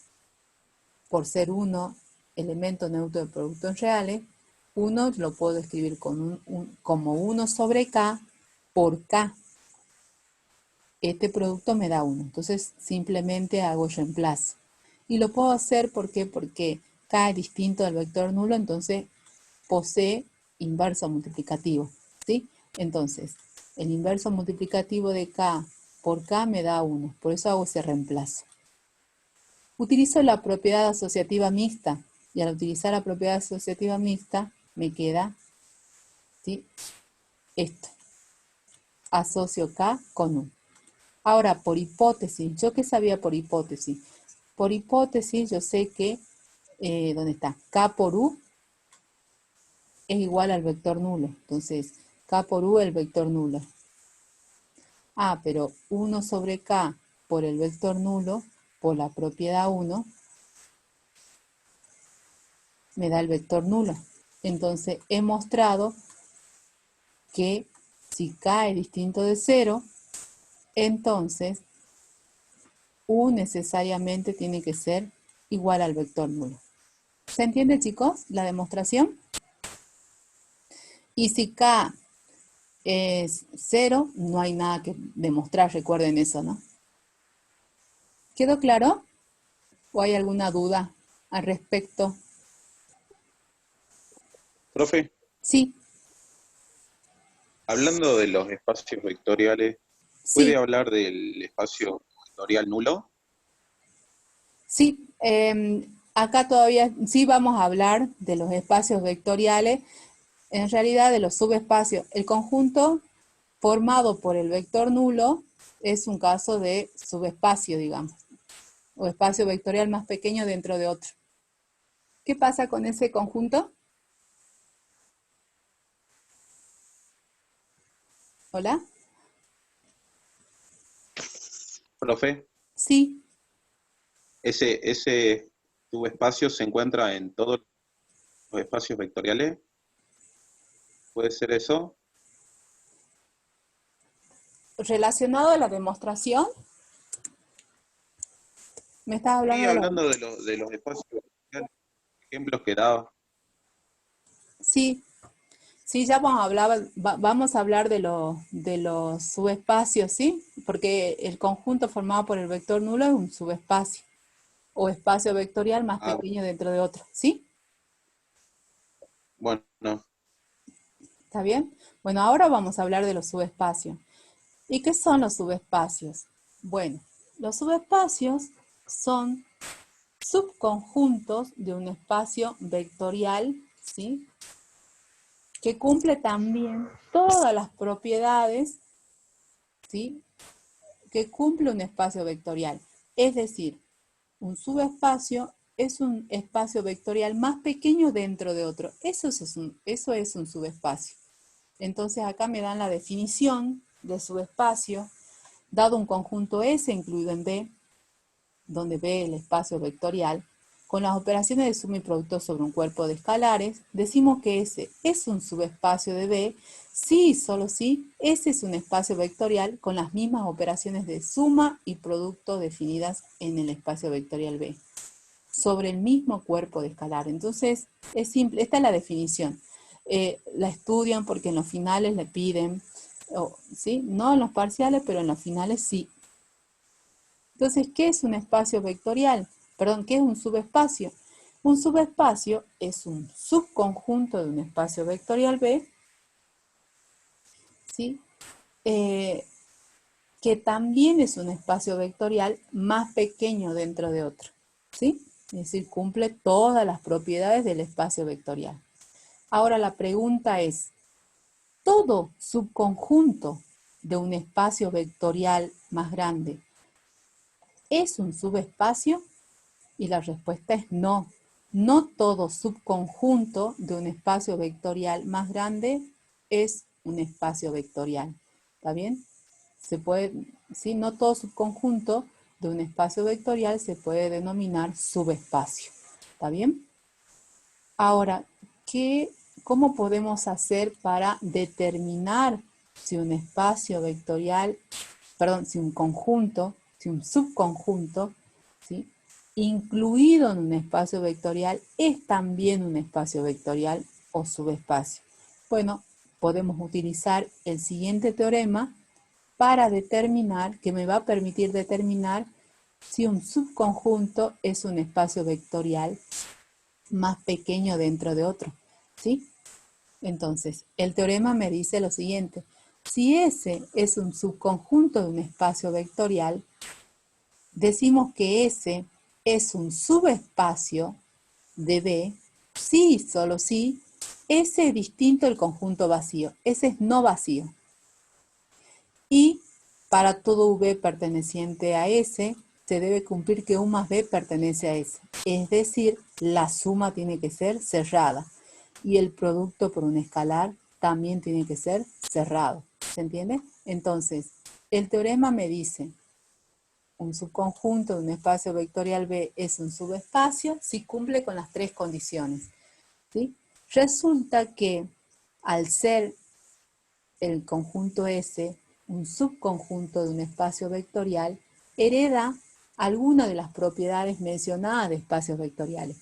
por ser 1 elemento neutro de producto en reales, 1 lo puedo escribir como 1 sobre K por K. Este producto me da 1. Entonces, simplemente hago el reemplazo. Y lo puedo hacer, ¿por qué? Porque K es distinto del vector nulo, entonces posee inverso multiplicativo, ¿sí? Entonces, el inverso multiplicativo de K por K me da 1. Por eso hago ese reemplazo. Utilizo la propiedad asociativa mixta. Y al utilizar la propiedad asociativa mixta, me queda, ¿sí?, esto. Asocio K con U. Ahora, por hipótesis, ¿yo qué sabía por hipótesis? Por hipótesis, yo sé que, ¿dónde está? K por U es igual al vector nulo. Entonces, K por U es el vector nulo. Ah, pero 1 sobre K por el vector nulo, por la propiedad 1, me da el vector nulo. Entonces, he mostrado que si K es distinto de 0, entonces U necesariamente tiene que ser igual al vector nulo. ¿Se entiende, chicos, la demostración? Y si K es 0, no hay nada que demostrar, recuerden eso, ¿no? ¿Quedó claro? ¿O hay alguna duda al respecto? Profe, Sí, hablando de los espacios vectoriales, ¿puede sí, hablar del espacio vectorial nulo? sí. Acá todavía sí vamos a hablar de los espacios vectoriales, en realidad de los subespacios. El conjunto formado por el vector nulo es un caso de subespacio, digamos, o espacio vectorial más pequeño dentro de otro. ¿Qué pasa con ese conjunto? ¿Hola? Profe, Sí, ese subespacio se encuentra en todos los espacios vectoriales. ¿Puede ser eso? relacionado a la demostración, me estás Sí, hablando de la... hablando de los espacios vectoriales, ejemplos que daba. Sí, sí, ya vamos a hablar de los subespacios, ¿sí? Porque el conjunto formado por el vector nulo es un subespacio o espacio vectorial más Ah, pequeño dentro de otro, ¿sí? bueno, ¿Está bien? Bueno, ahora vamos a hablar de los subespacios. ¿Y qué son los subespacios? Bueno, los subespacios son subconjuntos de un espacio vectorial, ¿sí?, que cumple también todas las propiedades, ¿sí?, que cumple un espacio vectorial. Es decir, un subespacio es un espacio vectorial más pequeño dentro de otro. Eso es un subespacio. Entonces acá me dan la definición de subespacio, dado un conjunto S incluido en B, donde B es el espacio vectorial, con las operaciones de suma y producto sobre un cuerpo de escalares, decimos que S es un subespacio de B si y solo si S es un espacio vectorial con las mismas operaciones de suma y producto definidas en el espacio vectorial B, sobre el mismo cuerpo de escalar. Entonces, es simple, esta es la definición. La estudian porque en los finales le piden, ¿sí? No en los parciales, pero en los finales sí. Entonces, ¿qué es un espacio vectorial? Perdón, ¿qué es un subespacio? Un subespacio es un subconjunto de un espacio vectorial B, ¿sí?, que también es un espacio vectorial más pequeño dentro de otro, ¿sí? Es decir, cumple todas las propiedades del espacio vectorial. Ahora la pregunta es, ¿todo subconjunto de un espacio vectorial más grande es un subespacio? Y la respuesta es no. No todo subconjunto de un espacio vectorial más grande es un espacio vectorial. ¿Está bien? Se puede, ¿sí? No todo subconjunto de un espacio vectorial se puede denominar subespacio. ¿Está bien? Ahora, ¿cómo podemos hacer para determinar si un espacio vectorial, perdón, si un conjunto, si un subconjunto, ¿sí?, incluido en un espacio vectorial es también un espacio vectorial o subespacio. Bueno, podemos utilizar el siguiente teorema para determinar, que me va a permitir determinar si un subconjunto es un espacio vectorial más pequeño dentro de otro, ¿sí? Entonces, el teorema me dice lo siguiente: si S es un subconjunto de un espacio vectorial, decimos que S es un subespacio de B si, solo si, S es distinto del conjunto vacío. S es no vacío. Y para todo V perteneciente a S, se debe cumplir que U más B pertenece a S. Es decir, la suma tiene que ser cerrada. Y el producto por un escalar también tiene que ser cerrado. ¿Se entiende? Entonces, el teorema me dice: un subconjunto de un espacio vectorial B es un subespacio si cumple con las tres condiciones, ¿sí? Resulta que al ser el conjunto S un subconjunto de un espacio vectorial, hereda alguna de las propiedades mencionadas de espacios vectoriales,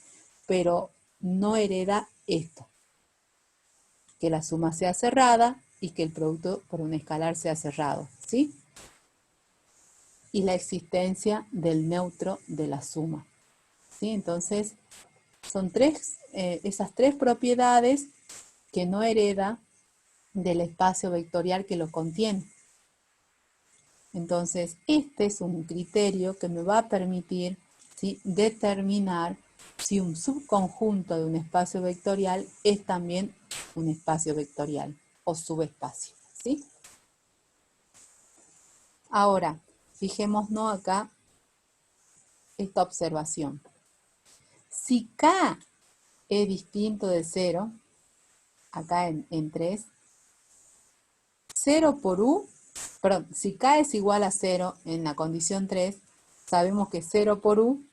pero no hereda esto: que la suma sea cerrada y que el producto por un escalar sea cerrado, ¿sí? Y la existencia del neutro de la suma, ¿sí? Entonces, son esas tres propiedades que no hereda del espacio vectorial que lo contiene. Entonces, este es un criterio que me va a permitir, ¿sí?, determinar si un subconjunto de un espacio vectorial es también un espacio vectorial o subespacio, ¿sí? Ahora, fijémonos acá esta observación. Si K es distinto de 0, acá en 3, 0 por U, perdón, si K es igual a 0 en la condición 3, sabemos que 0 por U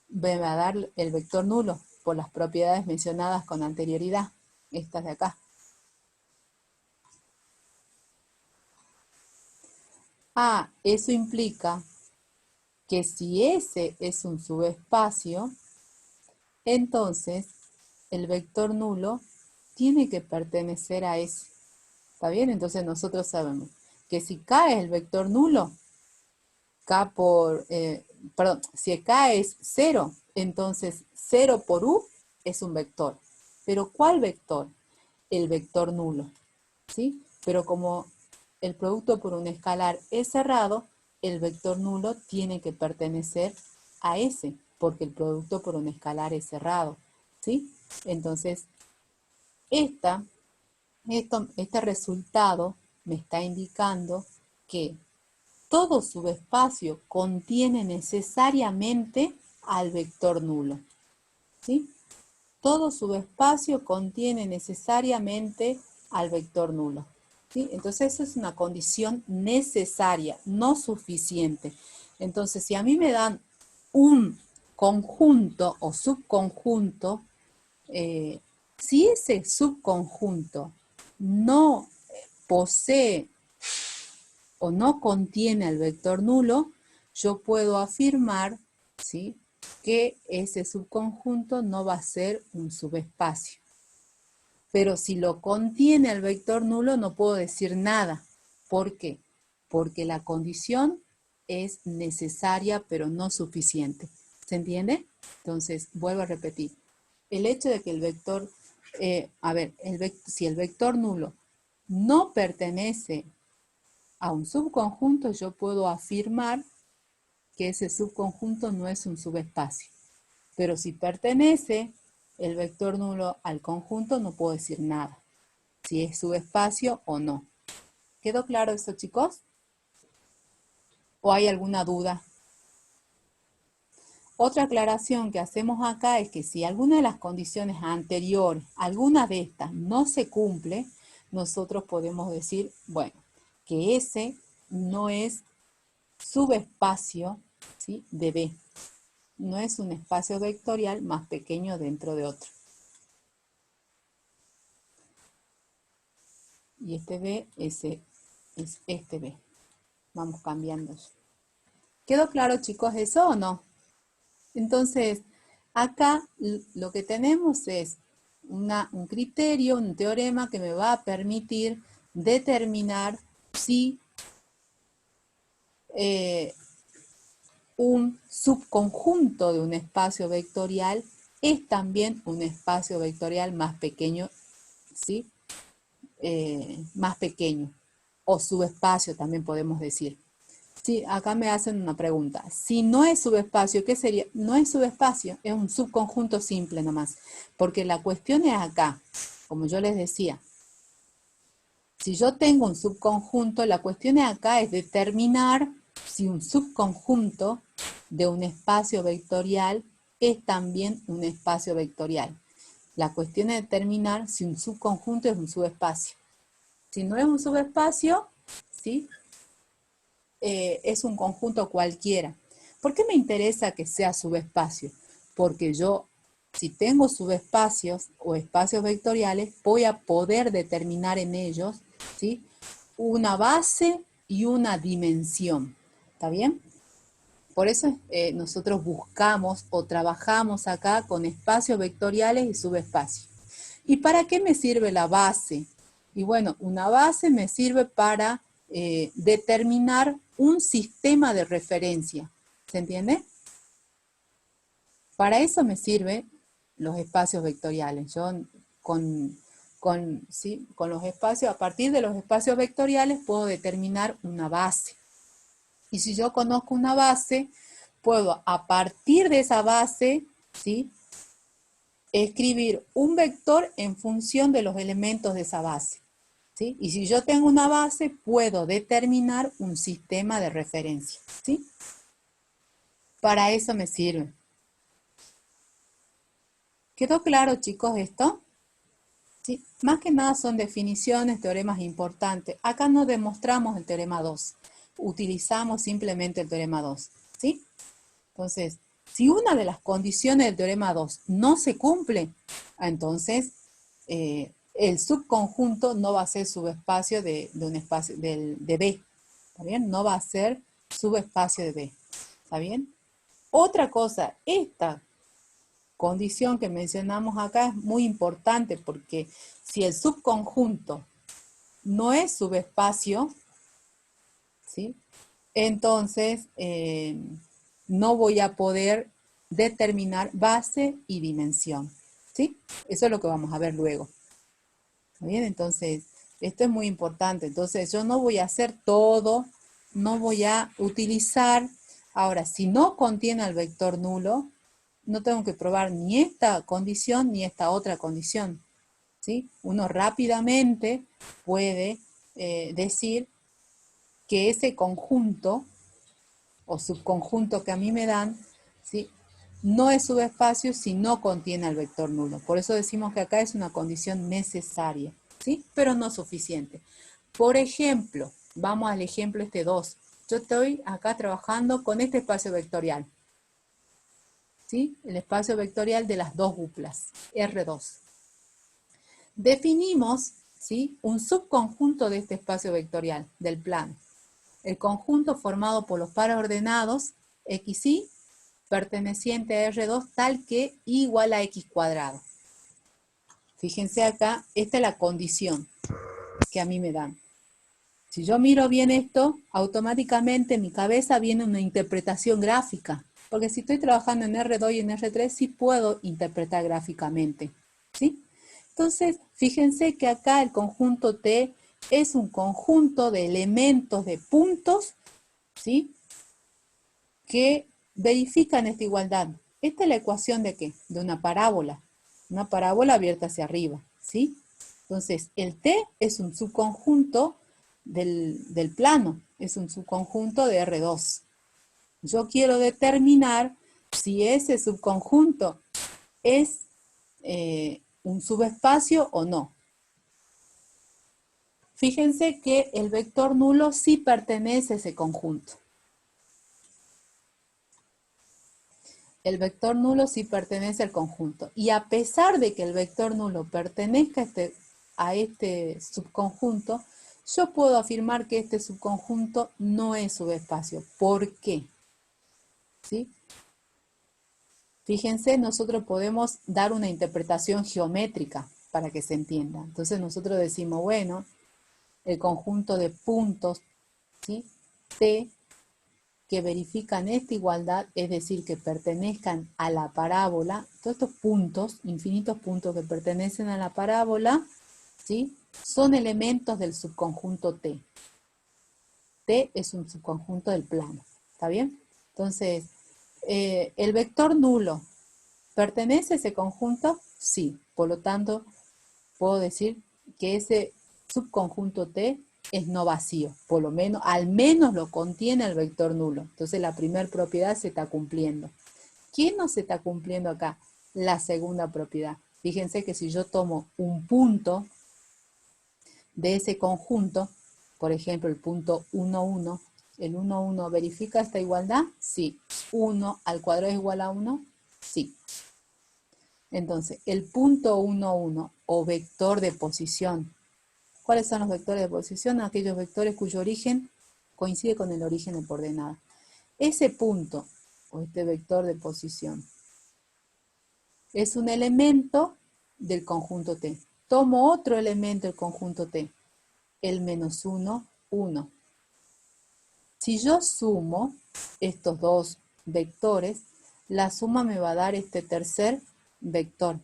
me va a dar el vector nulo por las propiedades mencionadas con anterioridad, estas de acá. Eso implica que si S es un subespacio, entonces el vector nulo tiene que pertenecer a S. ¿Está bien? Entonces nosotros sabemos que si K es el vector nulo, si K es 0, entonces 0 por U es un vector. ¿Pero cuál vector? El vector nulo, ¿sí? Pero como el producto por un escalar es cerrado, el vector nulo tiene que pertenecer a S, porque el producto por un escalar es cerrado, ¿sí? Entonces, este resultado me está indicando que todo subespacio contiene necesariamente al vector nulo, ¿sí? Todo subespacio contiene necesariamente al vector nulo, ¿sí? Entonces, eso es una condición necesaria, no suficiente. Entonces, si a mí me dan un conjunto o subconjunto, si ese subconjunto no posee o no contiene al vector nulo, yo puedo afirmar, ¿sí?, que ese subconjunto no va a ser un subespacio. Pero si lo contiene al vector nulo, no puedo decir nada. ¿Por qué? Porque la condición es necesaria, pero no suficiente. ¿Se entiende? Entonces, vuelvo a repetir. El hecho de que el vector, si el vector nulo no pertenece a un subconjunto, yo puedo afirmar que ese subconjunto no es un subespacio. Pero si pertenece el vector nulo al conjunto, no puedo decir nada, si es subespacio o no. ¿Quedó claro eso, chicos? ¿O hay alguna duda? Otra aclaración que hacemos acá es que si alguna de las condiciones anteriores, alguna de estas no se cumple, nosotros podemos decir, bueno, que ese no es subespacio, ¿sí?, de B. No es un espacio vectorial más pequeño dentro de otro. Y este B es este B. Vamos cambiando. ¿Quedó claro, chicos, eso o no? Entonces, acá lo que tenemos es un criterio, un teorema que me va a permitir determinar si un subconjunto de un espacio vectorial es también un espacio vectorial más pequeño, ¿sí? Más pequeño, o subespacio también podemos decir. Sí, acá me hacen una pregunta. Si no es subespacio, ¿qué sería? No es subespacio, es un subconjunto simple nomás. Porque la cuestión es acá, como yo les decía. Si yo tengo un subconjunto, la cuestión es acá es determinar si un subconjunto de un espacio vectorial es también un espacio vectorial. La cuestión es determinar si un subconjunto es un subespacio. Si no es un subespacio, ¿sí? Es un conjunto cualquiera. ¿Por qué me interesa que sea subespacio? Porque yo, si tengo subespacios o espacios vectoriales, voy a poder determinar en ellos, ¿sí?, una base y una dimensión. ¿Está bien? Por eso nosotros buscamos o trabajamos acá con espacios vectoriales y subespacios. ¿Y para qué me sirve la base? Y bueno, una base me sirve para determinar un sistema de referencia. ¿Se entiende? Para eso me sirven los espacios vectoriales. Yo ¿sí?, con los espacios, a partir de los espacios vectoriales puedo determinar una base. Y si yo conozco una base, puedo a partir de esa base, ¿sí?, escribir un vector en función de los elementos de esa base, ¿sí? Y si yo tengo una base, puedo determinar un sistema de referencia, ¿sí? Para eso me sirve. ¿Quedó claro, chicos, esto? ¿Sí? Más que nada son definiciones, teoremas importantes. Acá no demostramos el teorema 2. Utilizamos simplemente el teorema 2, ¿sí? Entonces, si una de las condiciones del teorema 2 no se cumple, entonces el subconjunto no va a ser subespacio de un espacio de B. ¿Está bien? No va a ser subespacio de B. ¿Está bien? Otra cosa, esta condición que mencionamos acá es muy importante porque si el subconjunto no es subespacio, ¿sí?, entonces no voy a poder determinar base y dimensión, ¿sí? Eso es lo que vamos a ver luego. ¿Está bien? Entonces, esto es muy importante. Entonces, yo no voy a hacer todo, no voy a utilizar. Ahora, si no contiene el vector nulo, no tengo que probar ni esta condición ni esta otra condición, ¿sí? Uno rápidamente puede decir que ese conjunto o subconjunto que a mí me dan, ¿sí?, no es subespacio si no contiene el vector nulo. Por eso decimos que acá es una condición necesaria, ¿sí?, pero no suficiente. Por ejemplo, vamos al ejemplo este 2. Yo estoy acá trabajando con este espacio vectorial, ¿sí?, el espacio vectorial de las dos duplas, R2. Definimos, ¿sí?, un subconjunto de este espacio vectorial, del plano. El conjunto formado por los pares ordenados XY perteneciente a R2 tal que y igual a X cuadrado. Fíjense acá, esta es la condición que a mí me dan. Si yo miro bien esto, automáticamente en mi cabeza viene una interpretación gráfica. Porque si estoy trabajando en R2 y en R3, sí puedo interpretar gráficamente, ¿sí? Entonces, fíjense que acá el conjunto T es un conjunto de elementos de puntos, ¿sí?, que verifican esta igualdad. Esta es la ecuación ¿de qué? De una parábola abierta hacia arriba, ¿sí? Entonces, el T es un subconjunto del plano, es un subconjunto de R2. Yo quiero determinar si ese subconjunto es un subespacio o no. Fíjense que el vector nulo sí pertenece a ese conjunto. El vector nulo sí pertenece al conjunto. Y a pesar de que el vector nulo pertenezca a este a este subconjunto, yo puedo afirmar que este subconjunto no es subespacio. ¿Por qué? ¿Sí? Fíjense, nosotros podemos dar una interpretación geométrica para que se entienda. Entonces nosotros decimos, bueno, el conjunto de puntos, ¿sí?, T, que verifican esta igualdad, es decir, que pertenezcan a la parábola, todos estos puntos, infinitos puntos que pertenecen a la parábola, ¿sí?, son elementos del subconjunto T. T es un subconjunto del plano, ¿está bien? Entonces, el vector nulo, ¿pertenece a ese conjunto? Sí, por lo tanto, puedo decir que ese subconjunto T es no vacío, por lo menos, al menos lo contiene el vector nulo. Entonces la primera propiedad se está cumpliendo. ¿Quién no se está cumpliendo acá? La segunda propiedad. Fíjense que si yo tomo un punto de ese conjunto, por ejemplo el punto 1, 1, el 1, 1, ¿verifica esta igualdad? Sí. 1 al cuadrado es igual a 1, sí. Entonces, el punto 1, 1 o vector de posición. ¿Cuáles son los vectores de posición? Aquellos vectores cuyo origen coincide con el origen de coordenada. Ese punto o este vector de posición es un elemento del conjunto T. Tomo otro elemento del conjunto T, el menos 1, 1. Si yo sumo estos dos vectores, la suma me va a dar este tercer vector.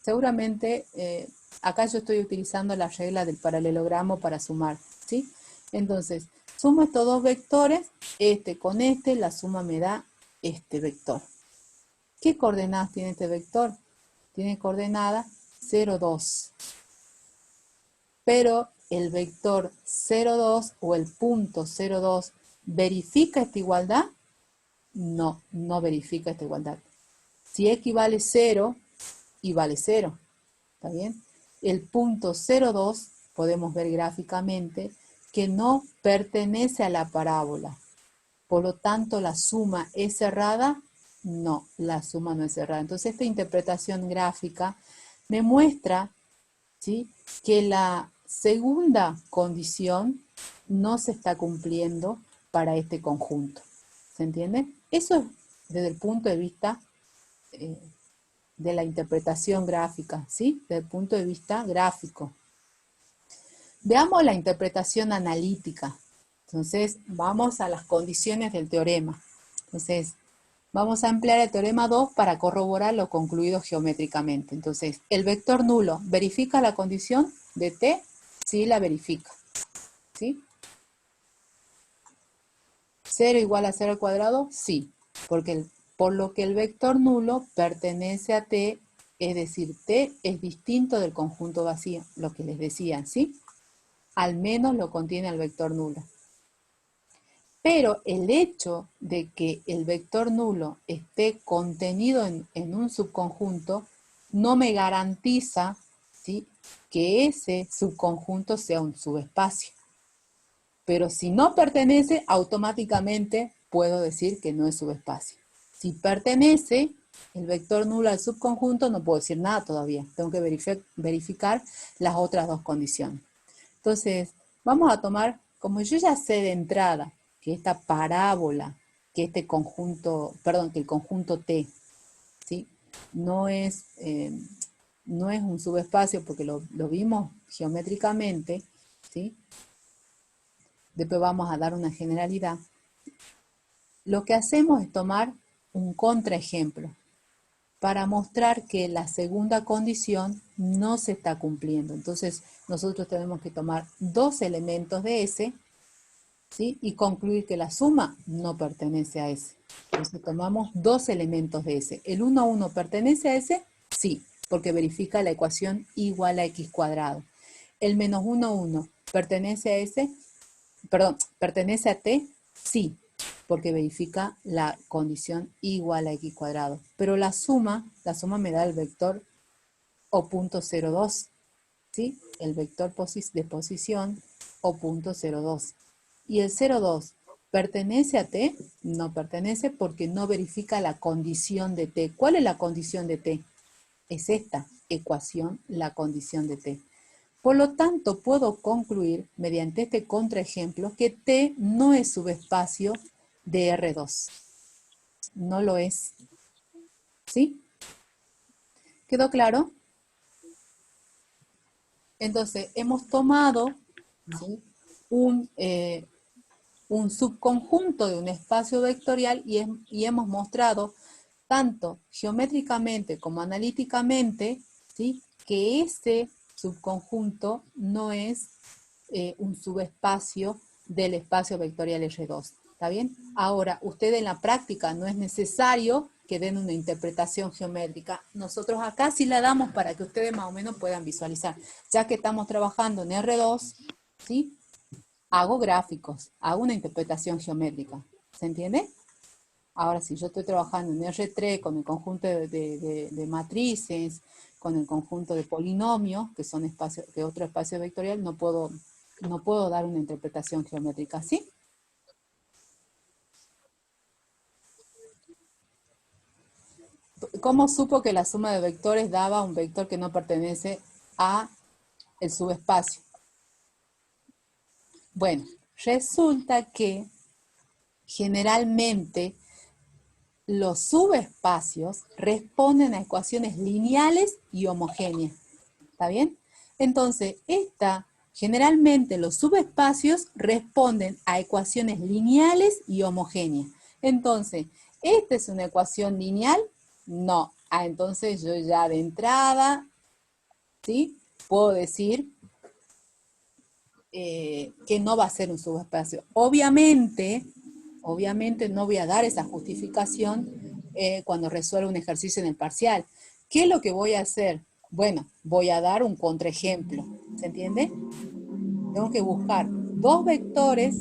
Seguramente, acá yo estoy utilizando la regla del paralelogramo para sumar, ¿sí? Entonces, sumo estos dos vectores, este con este, la suma me da este vector. ¿Qué coordenadas tiene este vector? Tiene coordenada 0, 2. Pero el vector 0, 2 o el punto 0, 2, ¿verifica esta igualdad? No, no verifica esta igualdad. Si x vale 0, y vale 0, ¿está bien? El punto 0,2 podemos ver gráficamente que no pertenece a la parábola. Por lo tanto, ¿la suma es cerrada? No, la suma no es cerrada. Entonces, esta interpretación gráfica me muestra, ¿sí?, que la segunda condición no se está cumpliendo para este conjunto. ¿Se entiende? Eso es desde el punto de vista de la interpretación gráfica, ¿sí? Desde el punto de vista gráfico. Veamos la interpretación analítica. Entonces, vamos a las condiciones del teorema. Entonces, vamos a emplear el teorema 2 para corroborar lo concluido geométricamente. Entonces, el vector nulo, ¿verifica la condición de T? Sí, la verifica. ¿Sí? 0 igual a 0 al cuadrado, sí, porque por lo que el vector nulo pertenece a T, es decir, T es distinto del conjunto vacío, lo que les decía, ¿sí? Al menos lo contiene el vector nulo. Pero el hecho de que el vector nulo esté contenido en un subconjunto no me garantiza, ¿sí?, que ese subconjunto sea un subespacio. Pero si no pertenece, automáticamente puedo decir que no es subespacio. Si pertenece el vector nulo al subconjunto, no puedo decir nada todavía. Tengo que verificar las otras dos condiciones. Entonces, vamos a tomar, como yo ya sé de entrada que esta parábola, que este conjunto, perdón, que el conjunto T, ¿sí?, no es un subespacio porque lo vimos geométricamente, ¿sí? Después vamos a dar una generalidad. Lo que hacemos es tomar un contraejemplo para mostrar que la segunda condición no se está cumpliendo. Entonces, nosotros tenemos que tomar dos elementos de S, ¿sí?, y concluir que la suma no pertenece a S. Entonces, tomamos dos elementos de S. ¿El 1, 1 pertenece a S? Sí, porque verifica la ecuación igual a x cuadrado. ¿El menos 1, 1 pertenece a S? Perdón, ¿pertenece a T? Sí, porque verifica la condición igual a x cuadrado. Pero la suma me da el vector o punto 0,2, ¿sí? El vector de posición o punto 0,2. ¿Y el 0,2 pertenece a T? No pertenece porque no verifica la condición de T. ¿Cuál es la condición de T? Es esta, ecuación la condición de T. Por lo tanto, puedo concluir, mediante este contraejemplo, que T no es subespacio de R2. No lo es. ¿Sí? ¿Quedó claro? Entonces, hemos tomado, ¿sí?, un subconjunto de un espacio vectorial y hemos mostrado, tanto geométricamente como analíticamente, ¿sí?, que ese subconjunto no es un subespacio del espacio vectorial R2. ¿Está bien? Ahora, ustedes en la práctica no es necesario que den una interpretación geométrica. Nosotros acá sí la damos para que ustedes más o menos puedan visualizar. Ya que estamos trabajando en R2, ¿sí?, hago gráficos, hago una interpretación geométrica. ¿Se entiende? Ahora, si yo estoy trabajando en R3 con el conjunto de matrices, con el conjunto de polinomios, que son espacios, que otro espacio vectorial, no puedo dar una interpretación geométrica, ¿sí? ¿Cómo supo que la suma de vectores daba un vector que no pertenece a el subespacio? Bueno, resulta que generalmente los subespacios responden a ecuaciones lineales y homogéneas. ¿Está bien? Entonces, generalmente los subespacios responden a ecuaciones lineales y homogéneas. Entonces, ¿esta es una ecuación lineal? No. Entonces yo ya de entrada, ¿sí?, puedo decir que no va a ser un subespacio. Obviamente no voy a dar esa justificación cuando resuelvo un ejercicio en el parcial. ¿Qué es lo que voy a hacer? Bueno, voy a dar un contraejemplo. ¿Se entiende? Tengo que buscar dos vectores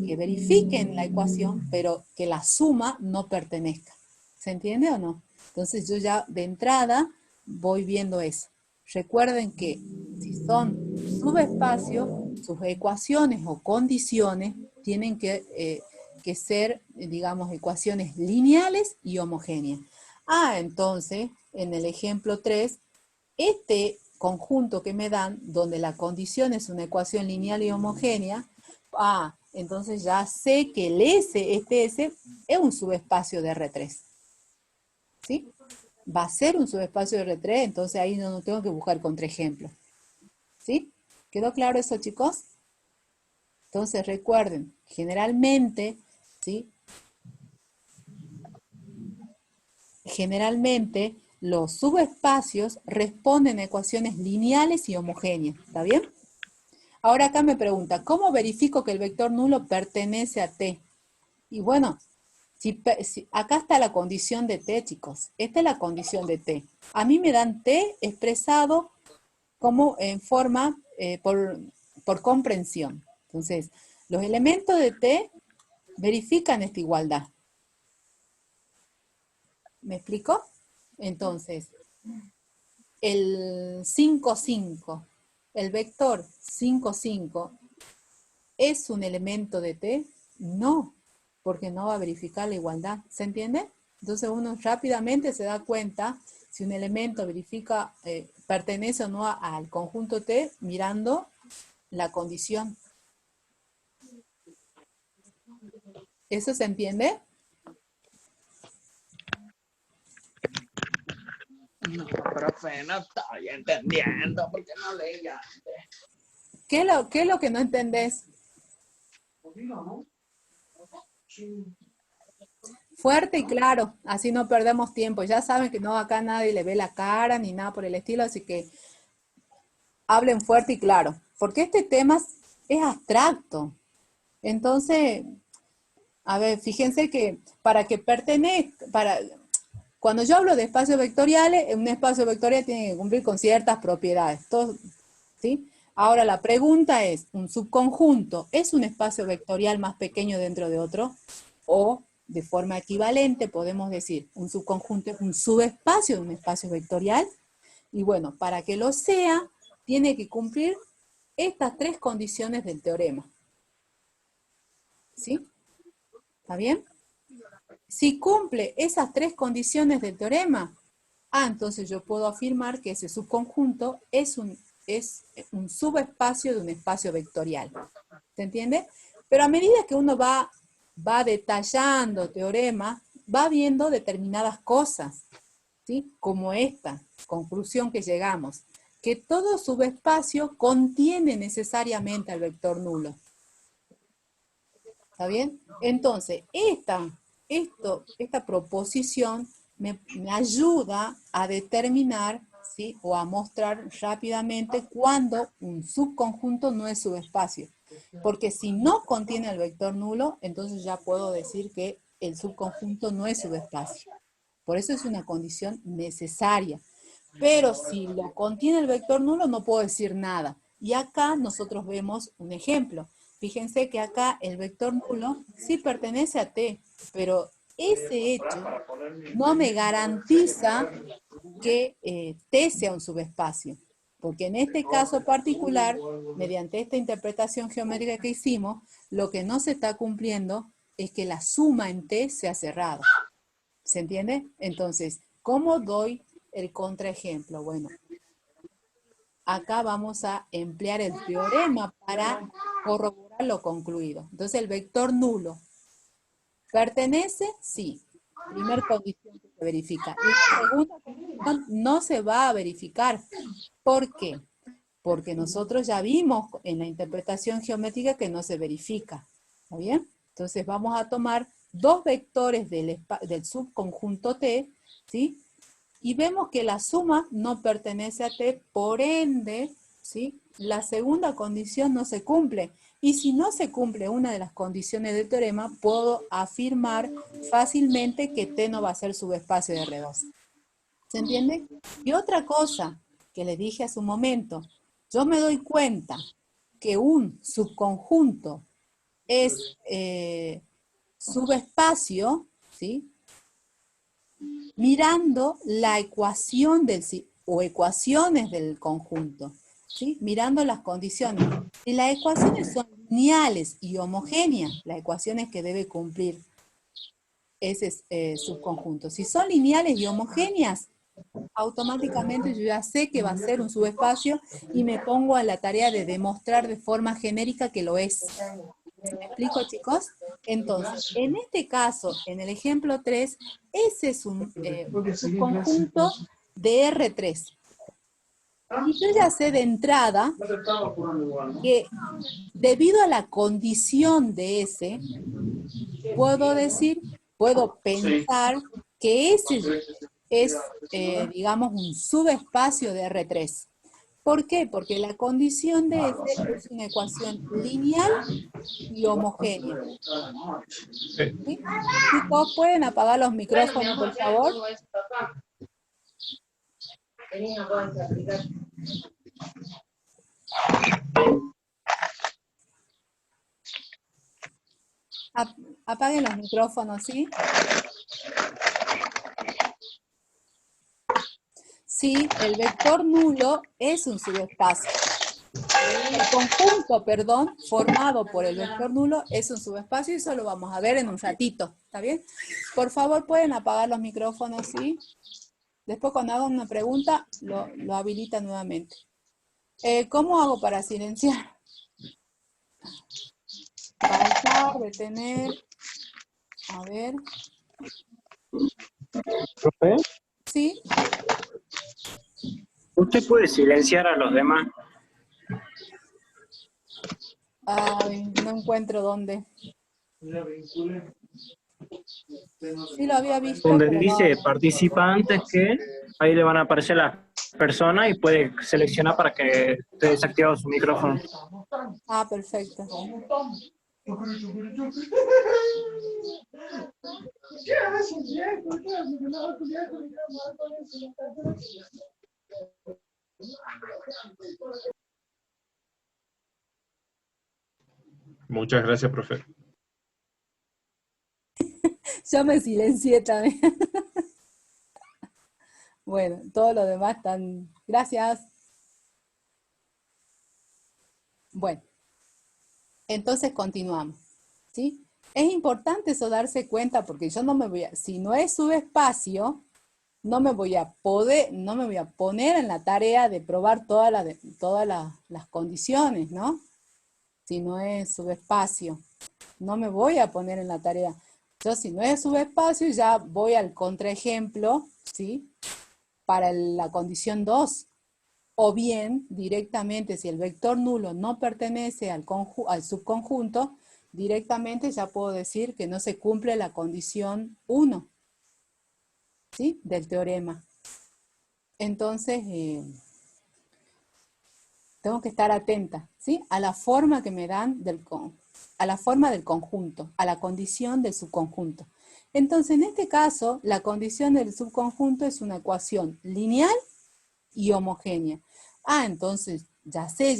que verifiquen la ecuación, pero que la suma no pertenezca. ¿Se entiende o no? Entonces yo ya de entrada voy viendo eso. Recuerden que si son subespacios, sus ecuaciones o condiciones tienen que ser, digamos, ecuaciones lineales y homogéneas. Entonces, en el ejemplo 3, este conjunto que me dan, donde la condición es una ecuación lineal y homogénea, entonces ya sé que el este S, es un subespacio de R3. ¿Sí? Va a ser un subespacio de R3, entonces ahí no tengo que buscar contraejemplo. ¿Sí? ¿Quedó claro eso, chicos? Entonces recuerden, generalmente, ¿sí?, generalmente los subespacios responden a ecuaciones lineales y homogéneas. ¿Está bien? Ahora acá me pregunta, ¿cómo verifico que el vector nulo pertenece a T? Y bueno, acá está la condición de T, chicos. Esta es la condición de T. A mí me dan T expresado como en forma por comprensión. Entonces, los elementos de T verifican esta igualdad. ¿Me explico? Entonces, el 5, 5, el vector 5, 5, ¿es un elemento de T? No, porque no va a verificar la igualdad. ¿Se entiende? Entonces uno rápidamente se da cuenta si un elemento pertenece o no al conjunto T mirando la condición. ¿Eso se entiende? No, profe, no estoy entendiendo. ¿Por qué no leí antes? ¿Qué es lo que no entendés? Fuerte y claro, así no perdemos tiempo. Ya saben que no, acá nadie le ve la cara ni nada por el estilo, así que hablen fuerte y claro. Porque este tema es abstracto. Entonces, a ver, fíjense que cuando yo hablo de espacios vectoriales, un espacio vectorial tiene que cumplir con ciertas propiedades. ¿Sí? Ahora la pregunta es, ¿un subconjunto es un espacio vectorial más pequeño dentro de otro? O de forma equivalente podemos decir, un subconjunto es un subespacio de un espacio vectorial. Y bueno, para que lo sea, tiene que cumplir estas tres condiciones del teorema. ¿Sí? ¿Está bien? Si cumple esas tres condiciones del teorema, entonces yo puedo afirmar que ese subconjunto es un subespacio de un espacio vectorial. ¿Se entiende? Pero a medida que uno va detallando teorema, va viendo determinadas cosas, ¿sí? Como esta conclusión que llegamos, que todo subespacio contiene necesariamente al vector nulo. ¿Está bien? Entonces, esta proposición me ayuda a determinar, ¿sí? O a mostrar rápidamente cuándo un subconjunto no es subespacio. Porque si no contiene el vector nulo, entonces ya puedo decir que el subconjunto no es subespacio. Por eso es una condición necesaria. Pero si lo contiene el vector nulo, no puedo decir nada. Y acá nosotros vemos un ejemplo. Fíjense que acá el vector nulo sí pertenece a T, pero ese hecho no me garantiza que T sea un subespacio. Porque en este caso particular, mediante esta interpretación geométrica que hicimos, lo que no se está cumpliendo es que la suma en T sea cerrada. ¿Se entiende? Entonces, ¿cómo doy el contraejemplo? Bueno, acá vamos a emplear el teorema para corroborar lo concluido. Entonces, el vector nulo, ¿pertenece? Sí. Primera condición que se verifica. Y la segunda condición no se va a verificar. ¿Por qué? Porque nosotros ya vimos en la interpretación geométrica que no se verifica. ¿Está bien? Entonces, vamos a tomar dos vectores del subconjunto T, ¿sí? Y vemos que la suma no pertenece a T, por ende, ¿sí? La segunda condición no se cumple. Y si no se cumple una de las condiciones del teorema, puedo afirmar fácilmente que T no va a ser subespacio de R2. ¿Se entiende? Y otra cosa que les dije hace un momento, yo me doy cuenta que un subconjunto es subespacio, ¿sí? Mirando la ecuación o ecuaciones del conjunto, ¿sí? Mirando las condiciones. Si las ecuaciones son lineales y homogéneas, las ecuaciones que debe cumplir ese subconjunto. Si son lineales y homogéneas, automáticamente yo ya sé que va a ser un subespacio y me pongo a la tarea de demostrar de forma genérica que lo es. ¿Me explico, chicos? Entonces, en este caso, en el ejemplo 3, ese es un subconjunto de R3. Y yo ya sé de entrada que debido a la condición de ese, puedo pensar que ese es, digamos, un subespacio de R3. ¿Por qué? Porque la condición de ese es una ecuación lineal y homogénea. ¿Sí? Chicos, ¿pueden apagar los micrófonos, por favor? Apaguen los micrófonos, ¿sí? Sí, el vector nulo es un subespacio. El conjunto, perdón, formado por el vector nulo es un subespacio y eso lo vamos a ver en un ratito, ¿está bien? Por favor, pueden apagar los micrófonos, ¿sí? Después cuando hagan una pregunta, lo habilitan nuevamente. ¿Cómo hago para silenciar? Pausar, detener. A ver. ¿Profe? ¿Sí? ¿Usted puede silenciar a los demás? Ay, no encuentro dónde. Sí, lo había visto, Donde pero no. dice participa antes que, ahí le van a aparecer las personas y puede seleccionar para que esté desactivado su micrófono. Ah, perfecto. Muchas gracias, profe. Yo me silencié también. Bueno, todo lo demás están... Gracias. Bueno, entonces continuamos, ¿sí? Es importante eso darse cuenta porque yo no me voy a... Si no es subespacio, no me voy a poner en la tarea de probar todas las condiciones, ¿no? Si no es subespacio. No me voy a poner en la tarea. Yo, si no es subespacio, ya voy al contraejemplo, ¿sí? Para la condición 2. O bien, directamente, si el vector nulo no pertenece al subconjunto, directamente ya puedo decir que no se cumple la condición 1, ¿sí? Del teorema. Entonces, tengo que estar atenta, ¿sí? A la forma que me dan a la forma del conjunto, a la condición del subconjunto. Entonces, en este caso, la condición del subconjunto es una ecuación lineal y homogénea. Entonces, ya sé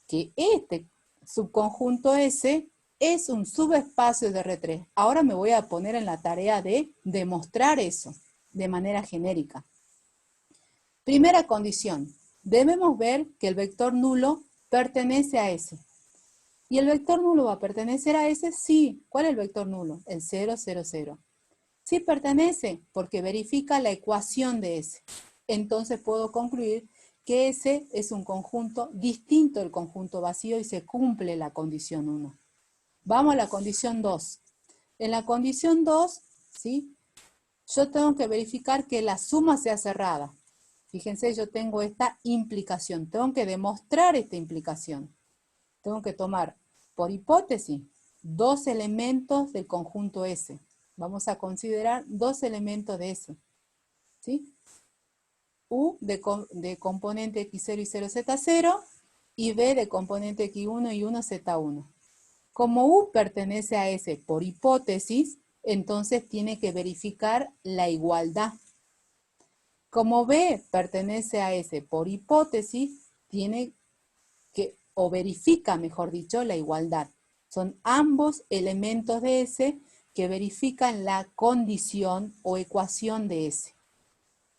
que este subconjunto S es un subespacio de R3. Ahora me voy a poner en la tarea de demostrar eso de manera genérica. Primera condición. Debemos ver que el vector nulo pertenece a S. ¿Y el vector nulo va a pertenecer a S? Sí. ¿Cuál es el vector nulo? El 0, 0, 0. Sí pertenece, porque verifica la ecuación de S. Entonces puedo concluir que S es un conjunto distinto del conjunto vacío y se cumple la condición 1. Vamos a la condición 2. En la condición 2, ¿sí? Yo tengo que verificar que la suma sea cerrada. Fíjense, yo tengo esta implicación. Tengo que demostrar esta implicación. Tengo que tomar, por hipótesis, 2 elementos del conjunto S. Vamos a considerar 2 elementos de S. ¿Sí? U de componente X0 y 0Z0 y B de componente X1 y 1Z1. Como U pertenece a S por hipótesis, entonces tiene que verificar la igualdad. Como B pertenece a S por hipótesis, tiene que, o verifica, mejor dicho, la igualdad. Son ambos elementos de S que verifican la condición o ecuación de S.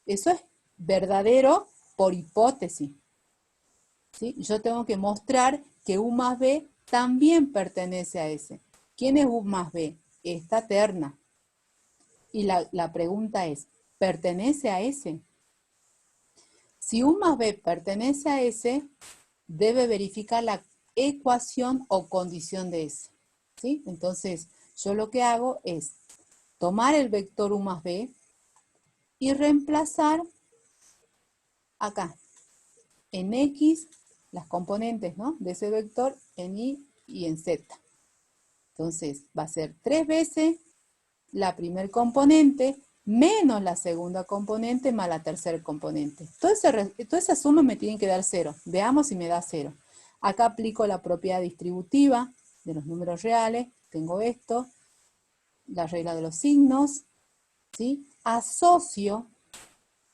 Eso es verdadero por hipótesis. ¿Sí? Yo tengo que mostrar que U más B también pertenece a S. ¿Quién es U más B? Esta terna. Y la pregunta es, ¿pertenece a S? Si U más B pertenece a S, debe verificar la ecuación o condición de S. ¿Sí? Entonces, yo lo que hago es tomar el vector U más B y reemplazar acá, en X, las componentes, ¿no?, de ese vector en Y y en Z. Entonces, va a ser 3 veces la primer componente menos la segunda componente más la tercera componente. Toda esa suma me tiene que dar 0. Veamos si me da 0. Acá aplico la propiedad distributiva de los números reales. Tengo esto, la regla de los signos, ¿sí? Asocio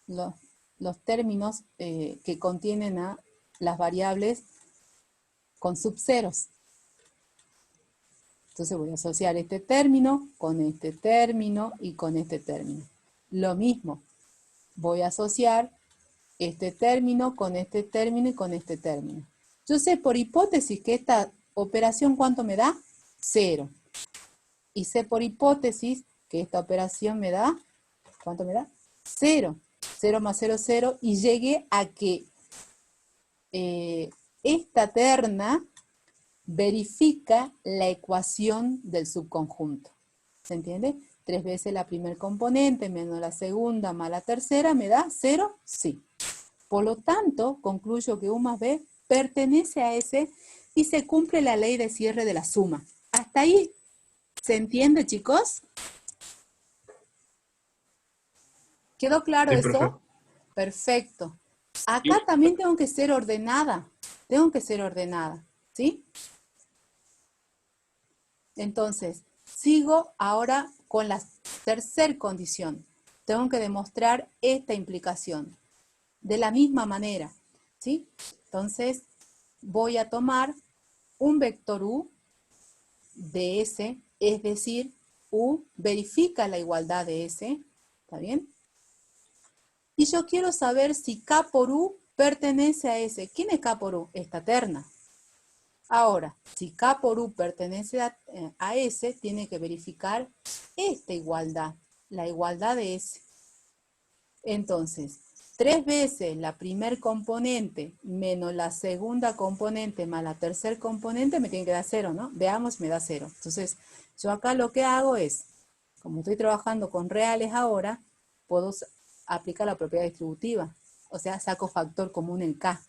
los términos que contienen a las variables con subceros. Entonces voy a asociar este término con este término y con este término. Lo mismo, voy a asociar este término con este término y con este término. Yo sé por hipótesis que esta operación, ¿cuánto me da? 0. Y sé por hipótesis que esta operación me da, ¿cuánto me da? 0. 0 más 0, 0. Y llegué a que esta terna verifica la ecuación del subconjunto. ¿Se entiende? 3 veces la primer componente menos la segunda más la tercera me da 0, sí. Por lo tanto, concluyo que U más B pertenece a S y se cumple la ley de cierre de la suma. ¿Hasta ahí se entiende, chicos? ¿Quedó claro Sí, eso? profe. Perfecto. Acá también tengo que ser ordenada. Tengo que ser ordenada, ¿sí? Entonces, sigo ahora con la tercera condición. Tengo que demostrar esta implicación. De la misma manera, ¿sí? Entonces, voy a tomar un vector U de S, es decir, U verifica la igualdad de S, ¿está bien? Y yo quiero saber si K por U pertenece a S. ¿Quién es K por U? Esta terna. Ahora, si K por U pertenece a S, tiene que verificar esta igualdad, la igualdad de S. Entonces, 3 veces la primer componente menos la segunda componente más la tercer componente me tiene que dar 0, ¿no? Veamos, me da 0. Entonces, yo acá lo que hago es, como estoy trabajando con reales ahora, puedo aplicar la propiedad distributiva. O sea, saco factor común en K.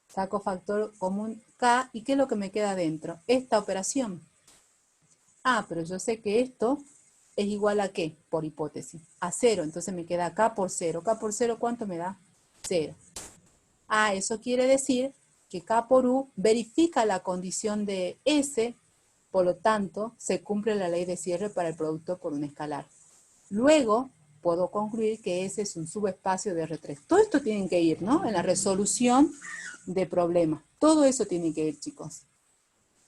Saco factor común K, ¿y qué es lo que me queda dentro? Esta operación. Ah, pero yo sé que esto es igual a ¿qué? Por hipótesis. A 0, entonces me queda K por 0. K por 0, ¿cuánto me da? 0. Ah, eso quiere decir que K por U verifica la condición de S, por lo tanto, se cumple la ley de cierre para el producto por un escalar. Luego, puedo concluir que S es un subespacio de R3. Todo esto tiene que ir, ¿no? En la resolución de problemas. Todo eso tiene que ir, chicos.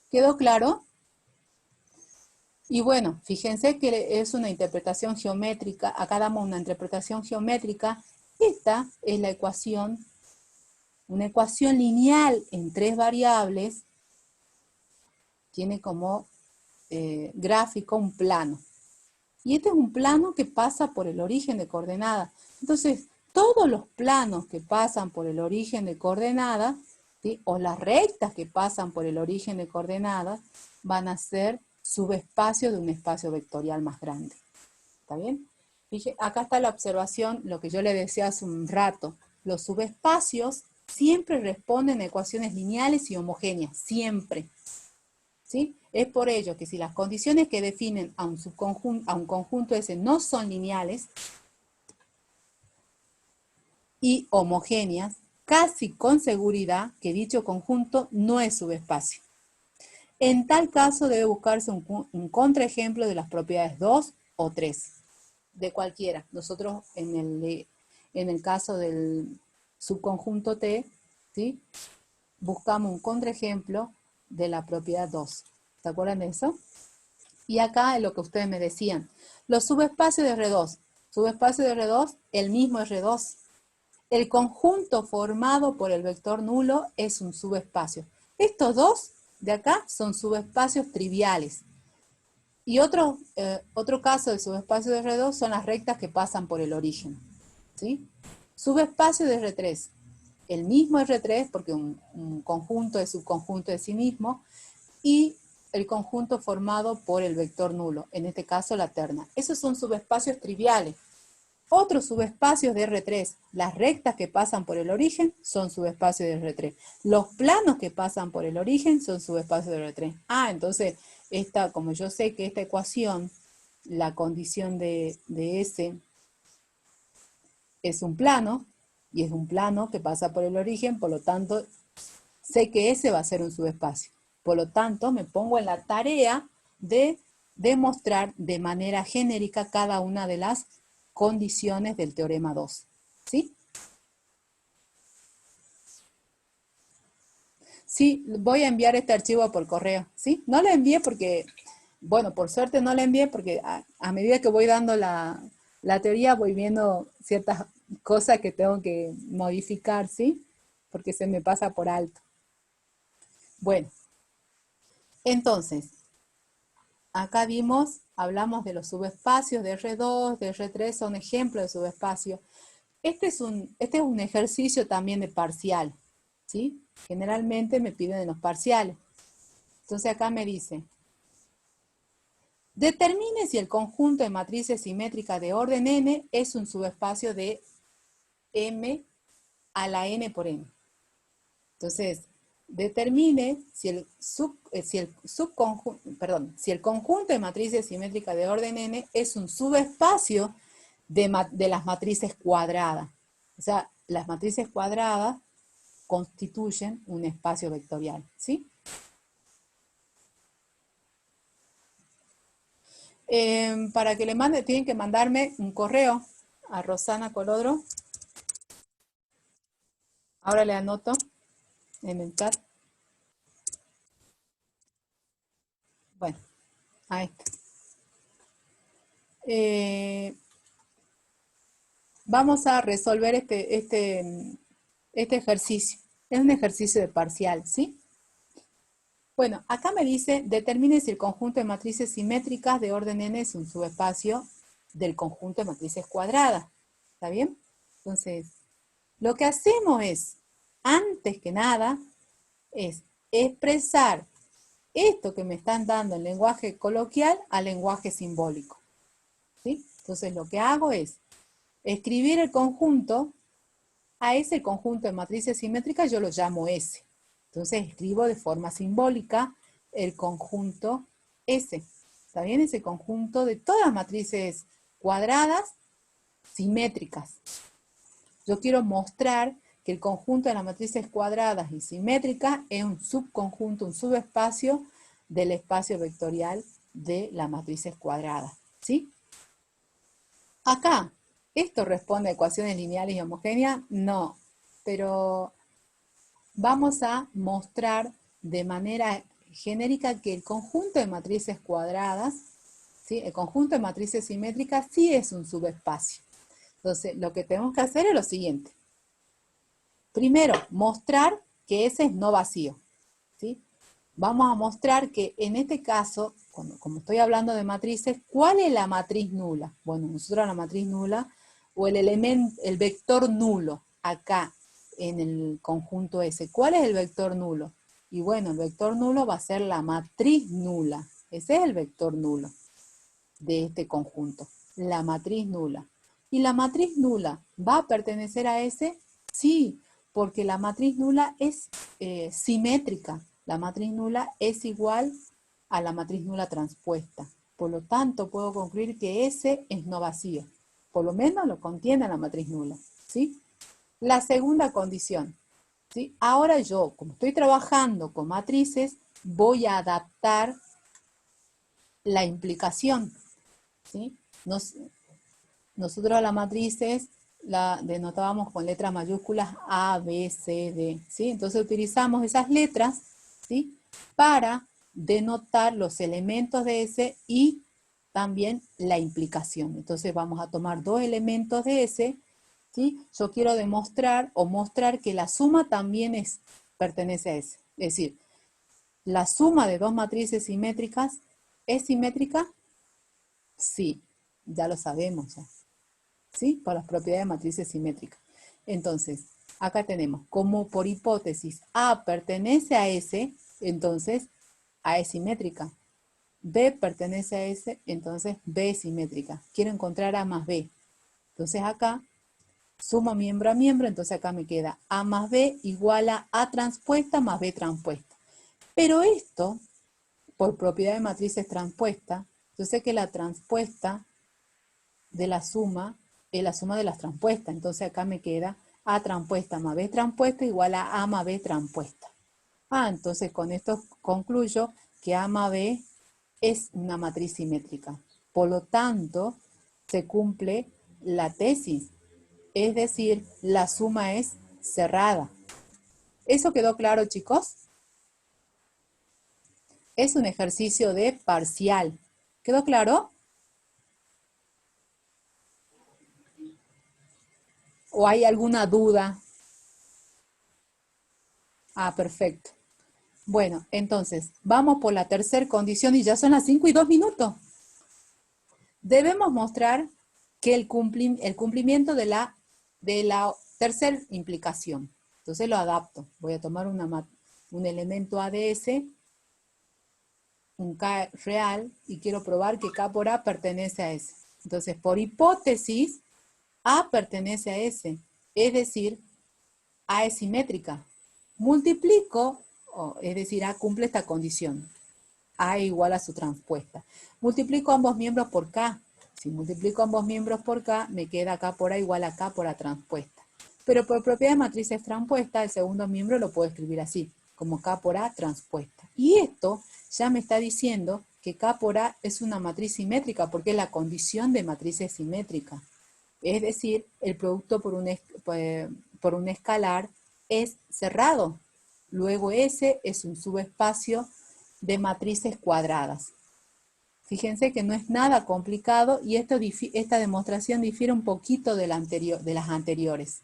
¿Quedó claro? Y bueno, fíjense que es una interpretación geométrica. Acá damos una interpretación geométrica. Esta es la ecuación, una ecuación lineal en 3 variables. Tiene como gráfico un plano. Y este es un plano que pasa por el origen de coordenada. Entonces, todos los planos que pasan por el origen de coordenada, ¿sí? O las rectas que pasan por el origen de coordenada, van a ser subespacios de un espacio vectorial más grande. ¿Está bien? Fíjense, acá está la observación, lo que yo le decía hace un rato. Los subespacios siempre responden a ecuaciones lineales y homogéneas, siempre. ¿Sí? Es por ello que si las condiciones que definen a un conjunto S no son lineales y homogéneas, casi con seguridad que dicho conjunto no es subespacio. En tal caso debe buscarse un contraejemplo de las propiedades 2 o 3, de cualquiera. Nosotros en el caso del subconjunto T, ¿sí? Buscamos un contraejemplo de la propiedad 2. ¿Se acuerdan de eso? Y acá es lo que ustedes me decían. Los subespacios de R2. Subespacio de R2, el mismo R2. El conjunto formado por el vector nulo es un subespacio. Estos dos de acá son subespacios triviales. Y otro caso de subespacio de R2 son las rectas que pasan por el origen. ¿Sí? Subespacio de R3. El mismo R3, porque un conjunto es subconjunto de sí mismo, y el conjunto formado por el vector nulo, en este caso la terna. Esos son subespacios triviales. Otros subespacios de R3, las rectas que pasan por el origen son subespacios de R3. Los planos que pasan por el origen son subespacios de R3. Ah, entonces, como yo sé que esta ecuación, la condición de S es un plano, y es un plano que pasa por el origen, por lo tanto, sé que ese va a ser un subespacio. Por lo tanto, me pongo en la tarea de demostrar de manera genérica cada una de las condiciones del teorema 2. ¿Sí? Sí, voy a enviar este archivo por correo. ¿Sí? No lo envié porque, bueno, por suerte no lo envié porque a medida que voy dando la teoría voy viendo ciertas cosas que tengo que modificar, ¿sí? Porque se me pasa por alto. Bueno, entonces, acá hablamos de los subespacios de R2, de R3, son ejemplos de subespacios. Este es un ejercicio también de parcial, ¿sí? Generalmente me piden en los parciales. Entonces acá me dice, determine si el conjunto de matrices simétricas de orden n es un subespacio de M a la n por n. Entonces, determine si el conjunto de matrices simétricas de orden n es un subespacio de las matrices cuadradas. O sea, las matrices cuadradas constituyen un espacio vectorial, ¿sí? Para que le mande, tienen que mandarme un correo a Rosana Colodro. Ahora le anoto en el chat. Bueno, ahí está. Vamos a resolver este ejercicio. Es un ejercicio de parcial, ¿sí? Bueno, acá me dice, determine si el conjunto de matrices simétricas de orden n es un subespacio del conjunto de matrices cuadradas. ¿Está bien? Entonces, lo que hacemos es, antes que nada, es expresar esto que me están dando en lenguaje coloquial al lenguaje simbólico. ¿Sí? Entonces, lo que hago es escribir el conjunto. A ese conjunto de matrices simétricas yo lo llamo S. Entonces escribo de forma simbólica el conjunto S. ¿Está bien? Ese conjunto de todas las matrices cuadradas simétricas. Yo quiero mostrar que el conjunto de las matrices cuadradas y simétricas es un subconjunto, un subespacio del espacio vectorial de las matrices cuadradas. ¿Sí? Acá, ¿esto responde a ecuaciones lineales y homogéneas? No, pero vamos a mostrar de manera genérica que el conjunto de matrices cuadradas, ¿sí? El conjunto de matrices simétricas sí es un subespacio. Entonces, lo que tenemos que hacer es lo siguiente. Primero, mostrar que ese es no vacío, ¿sí? Vamos a mostrar que en este caso, como estoy hablando de matrices, ¿cuál es la matriz nula? Bueno, nosotros la matriz nula, o el vector nulo, acá en el conjunto S. ¿Cuál es el vector nulo? Y bueno, el vector nulo va a ser la matriz nula. Ese es el vector nulo de este conjunto, la matriz nula. ¿Y la matriz nula va a pertenecer a S? Sí, porque la matriz nula es simétrica. La matriz nula es igual a la matriz nula transpuesta. Por lo tanto, puedo concluir que S es no vacío. Por lo menos lo contiene la matriz nula, ¿sí? La segunda condición, ¿sí? Ahora yo, como estoy trabajando con matrices, voy a adaptar la implicación, ¿sí? Nosotros a las matrices la denotábamos con letras mayúsculas A, B, C, D, ¿sí? Entonces utilizamos esas letras, ¿sí? Para denotar los elementos de S y también la implicación. Entonces vamos a tomar dos elementos de S, ¿sí? Yo quiero demostrar o mostrar que la suma también pertenece a S. Es decir, la suma de dos matrices simétricas, ¿es simétrica? Sí, ya lo sabemos ya. ¿Sí? Por las propiedades de matrices simétricas. Entonces, acá tenemos, como por hipótesis A pertenece a S, entonces A es simétrica. B pertenece a S, entonces B es simétrica. Quiero encontrar A más B. Entonces acá, sumo miembro a miembro, entonces acá me queda A más B igual a transpuesta más B transpuesta. Pero esto, por propiedad de matrices transpuestas, yo sé que la transpuesta de la suma es la suma de las transpuestas. Entonces acá me queda A transpuesta más B transpuesta igual a más B transpuesta. Entonces con esto concluyo que A más B es una matriz simétrica. Por lo tanto, se cumple la tesis. Es decir, la suma es cerrada. ¿Eso quedó claro, chicos? Es un ejercicio de parcial. ¿Quedó claro? ¿O hay alguna duda? Perfecto. Bueno, entonces, vamos por la tercera condición y ya son las 5:02. Debemos mostrar que el cumplimiento de la tercera implicación. Entonces lo adapto. Voy a tomar un elemento ADS, un K real, y quiero probar que K por A pertenece a S. Entonces, por hipótesis, A pertenece a S, es decir, A es simétrica. Multiplico, es decir, A cumple esta condición. A igual a su transpuesta. Multiplico ambos miembros por K. Si multiplico ambos miembros por K, me queda K por A igual a K por A transpuesta. Pero por propiedad de matrices transpuestas, el segundo miembro lo puedo escribir así, como K por A transpuesta. Y esto ya me está diciendo que K por A es una matriz simétrica, porque es la condición de matrices simétricas. Es decir, el producto por un escalar es cerrado. Luego S es un subespacio de matrices cuadradas. Fíjense que no es nada complicado y esta demostración difiere un poquito de las anteriores.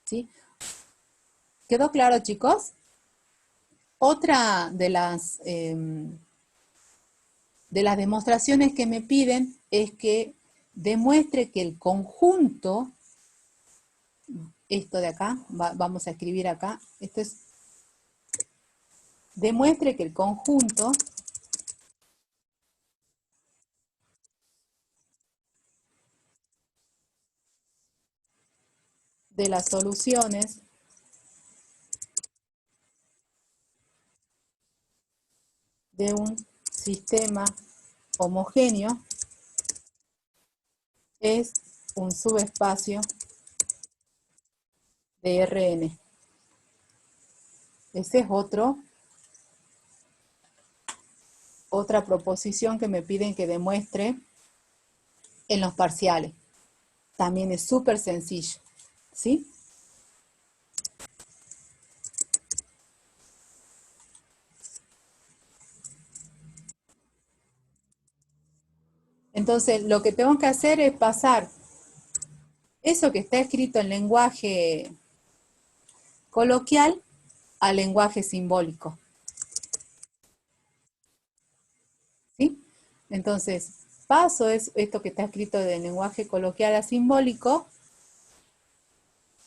¿Sí? ¿Quedó claro, chicos? Otra de las demostraciones que me piden es que demuestre que el conjunto, esto de acá, vamos a escribir acá, esto es, demuestre que el conjunto de las soluciones de un sistema homogéneo es un subespacio de Rn. Ese es otra proposición que me piden que demuestre en los parciales. También es súper sencillo, ¿sí? Entonces, lo que tengo que hacer es pasar eso que está escrito en lenguaje coloquial al lenguaje simbólico. ¿Sí? Entonces, paso esto que está escrito de lenguaje coloquial a simbólico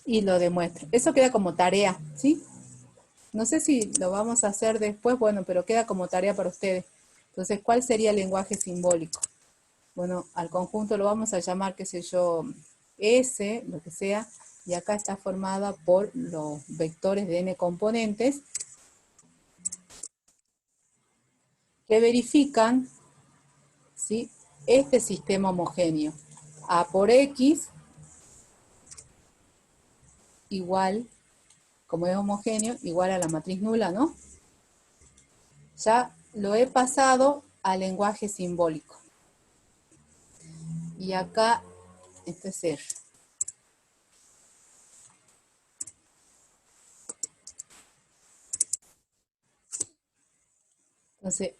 y lo demuestro. Eso queda como tarea, ¿sí? No sé si lo vamos a hacer después, bueno, pero queda como tarea para ustedes. Entonces, ¿cuál sería el lenguaje simbólico? Bueno, al conjunto lo vamos a llamar, qué sé yo, S, lo que sea, y acá está formada por los vectores de n componentes que verifican, ¿sí?, este sistema homogéneo. A por X igual, como es homogéneo, igual a la matriz nula, ¿no? Ya lo he pasado al lenguaje simbólico. Y acá, este es R. Entonces,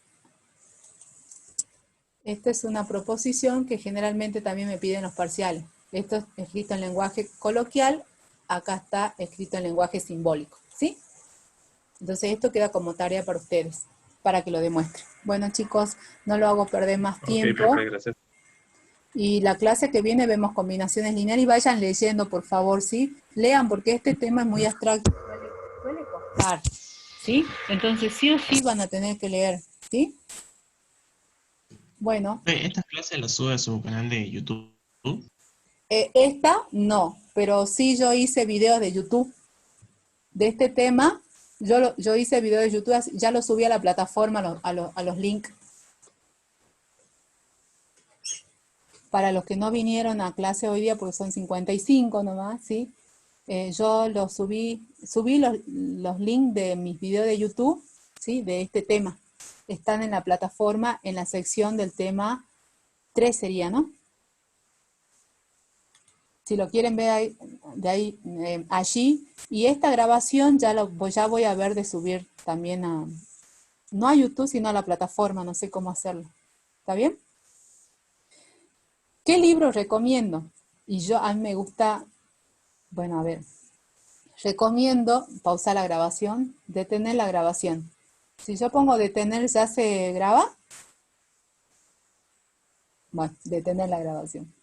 esta es una proposición que generalmente también me piden los parciales. Esto es escrito en lenguaje coloquial, acá está escrito en lenguaje simbólico, ¿sí? Entonces esto queda como tarea para ustedes, para que lo demuestren. Bueno, chicos, no lo hago perder más tiempo. Ok, profe, gracias. Y la clase que viene vemos combinaciones lineales y vayan leyendo, por favor, ¿sí? Lean porque este tema es muy abstracto. Suele costar, ¿sí? Entonces sí o sí van a tener que leer, ¿sí? Bueno. ¿Estas clases las sube a su canal de YouTube? Esta no, pero sí yo hice videos de YouTube de este tema. Yo hice videos de YouTube, ya lo subí a la plataforma, a los links. Para los que no vinieron a clase hoy día, porque son 55 nomás, ¿sí? Yo los subí los links de mis videos de YouTube, ¿sí?, de este tema. Están en la plataforma, en la sección del tema 3 sería, ¿no? Si lo quieren ver allí. Y esta grabación ya voy a ver de subir también no a YouTube, sino a la plataforma, no sé cómo hacerlo. ¿Está bien? ¿Qué libro recomiendo? Y a mí me gusta, bueno, a ver, recomiendo pausar la grabación, detener la grabación. Si yo pongo detener, ¿ya se graba? Bueno, detener la grabación.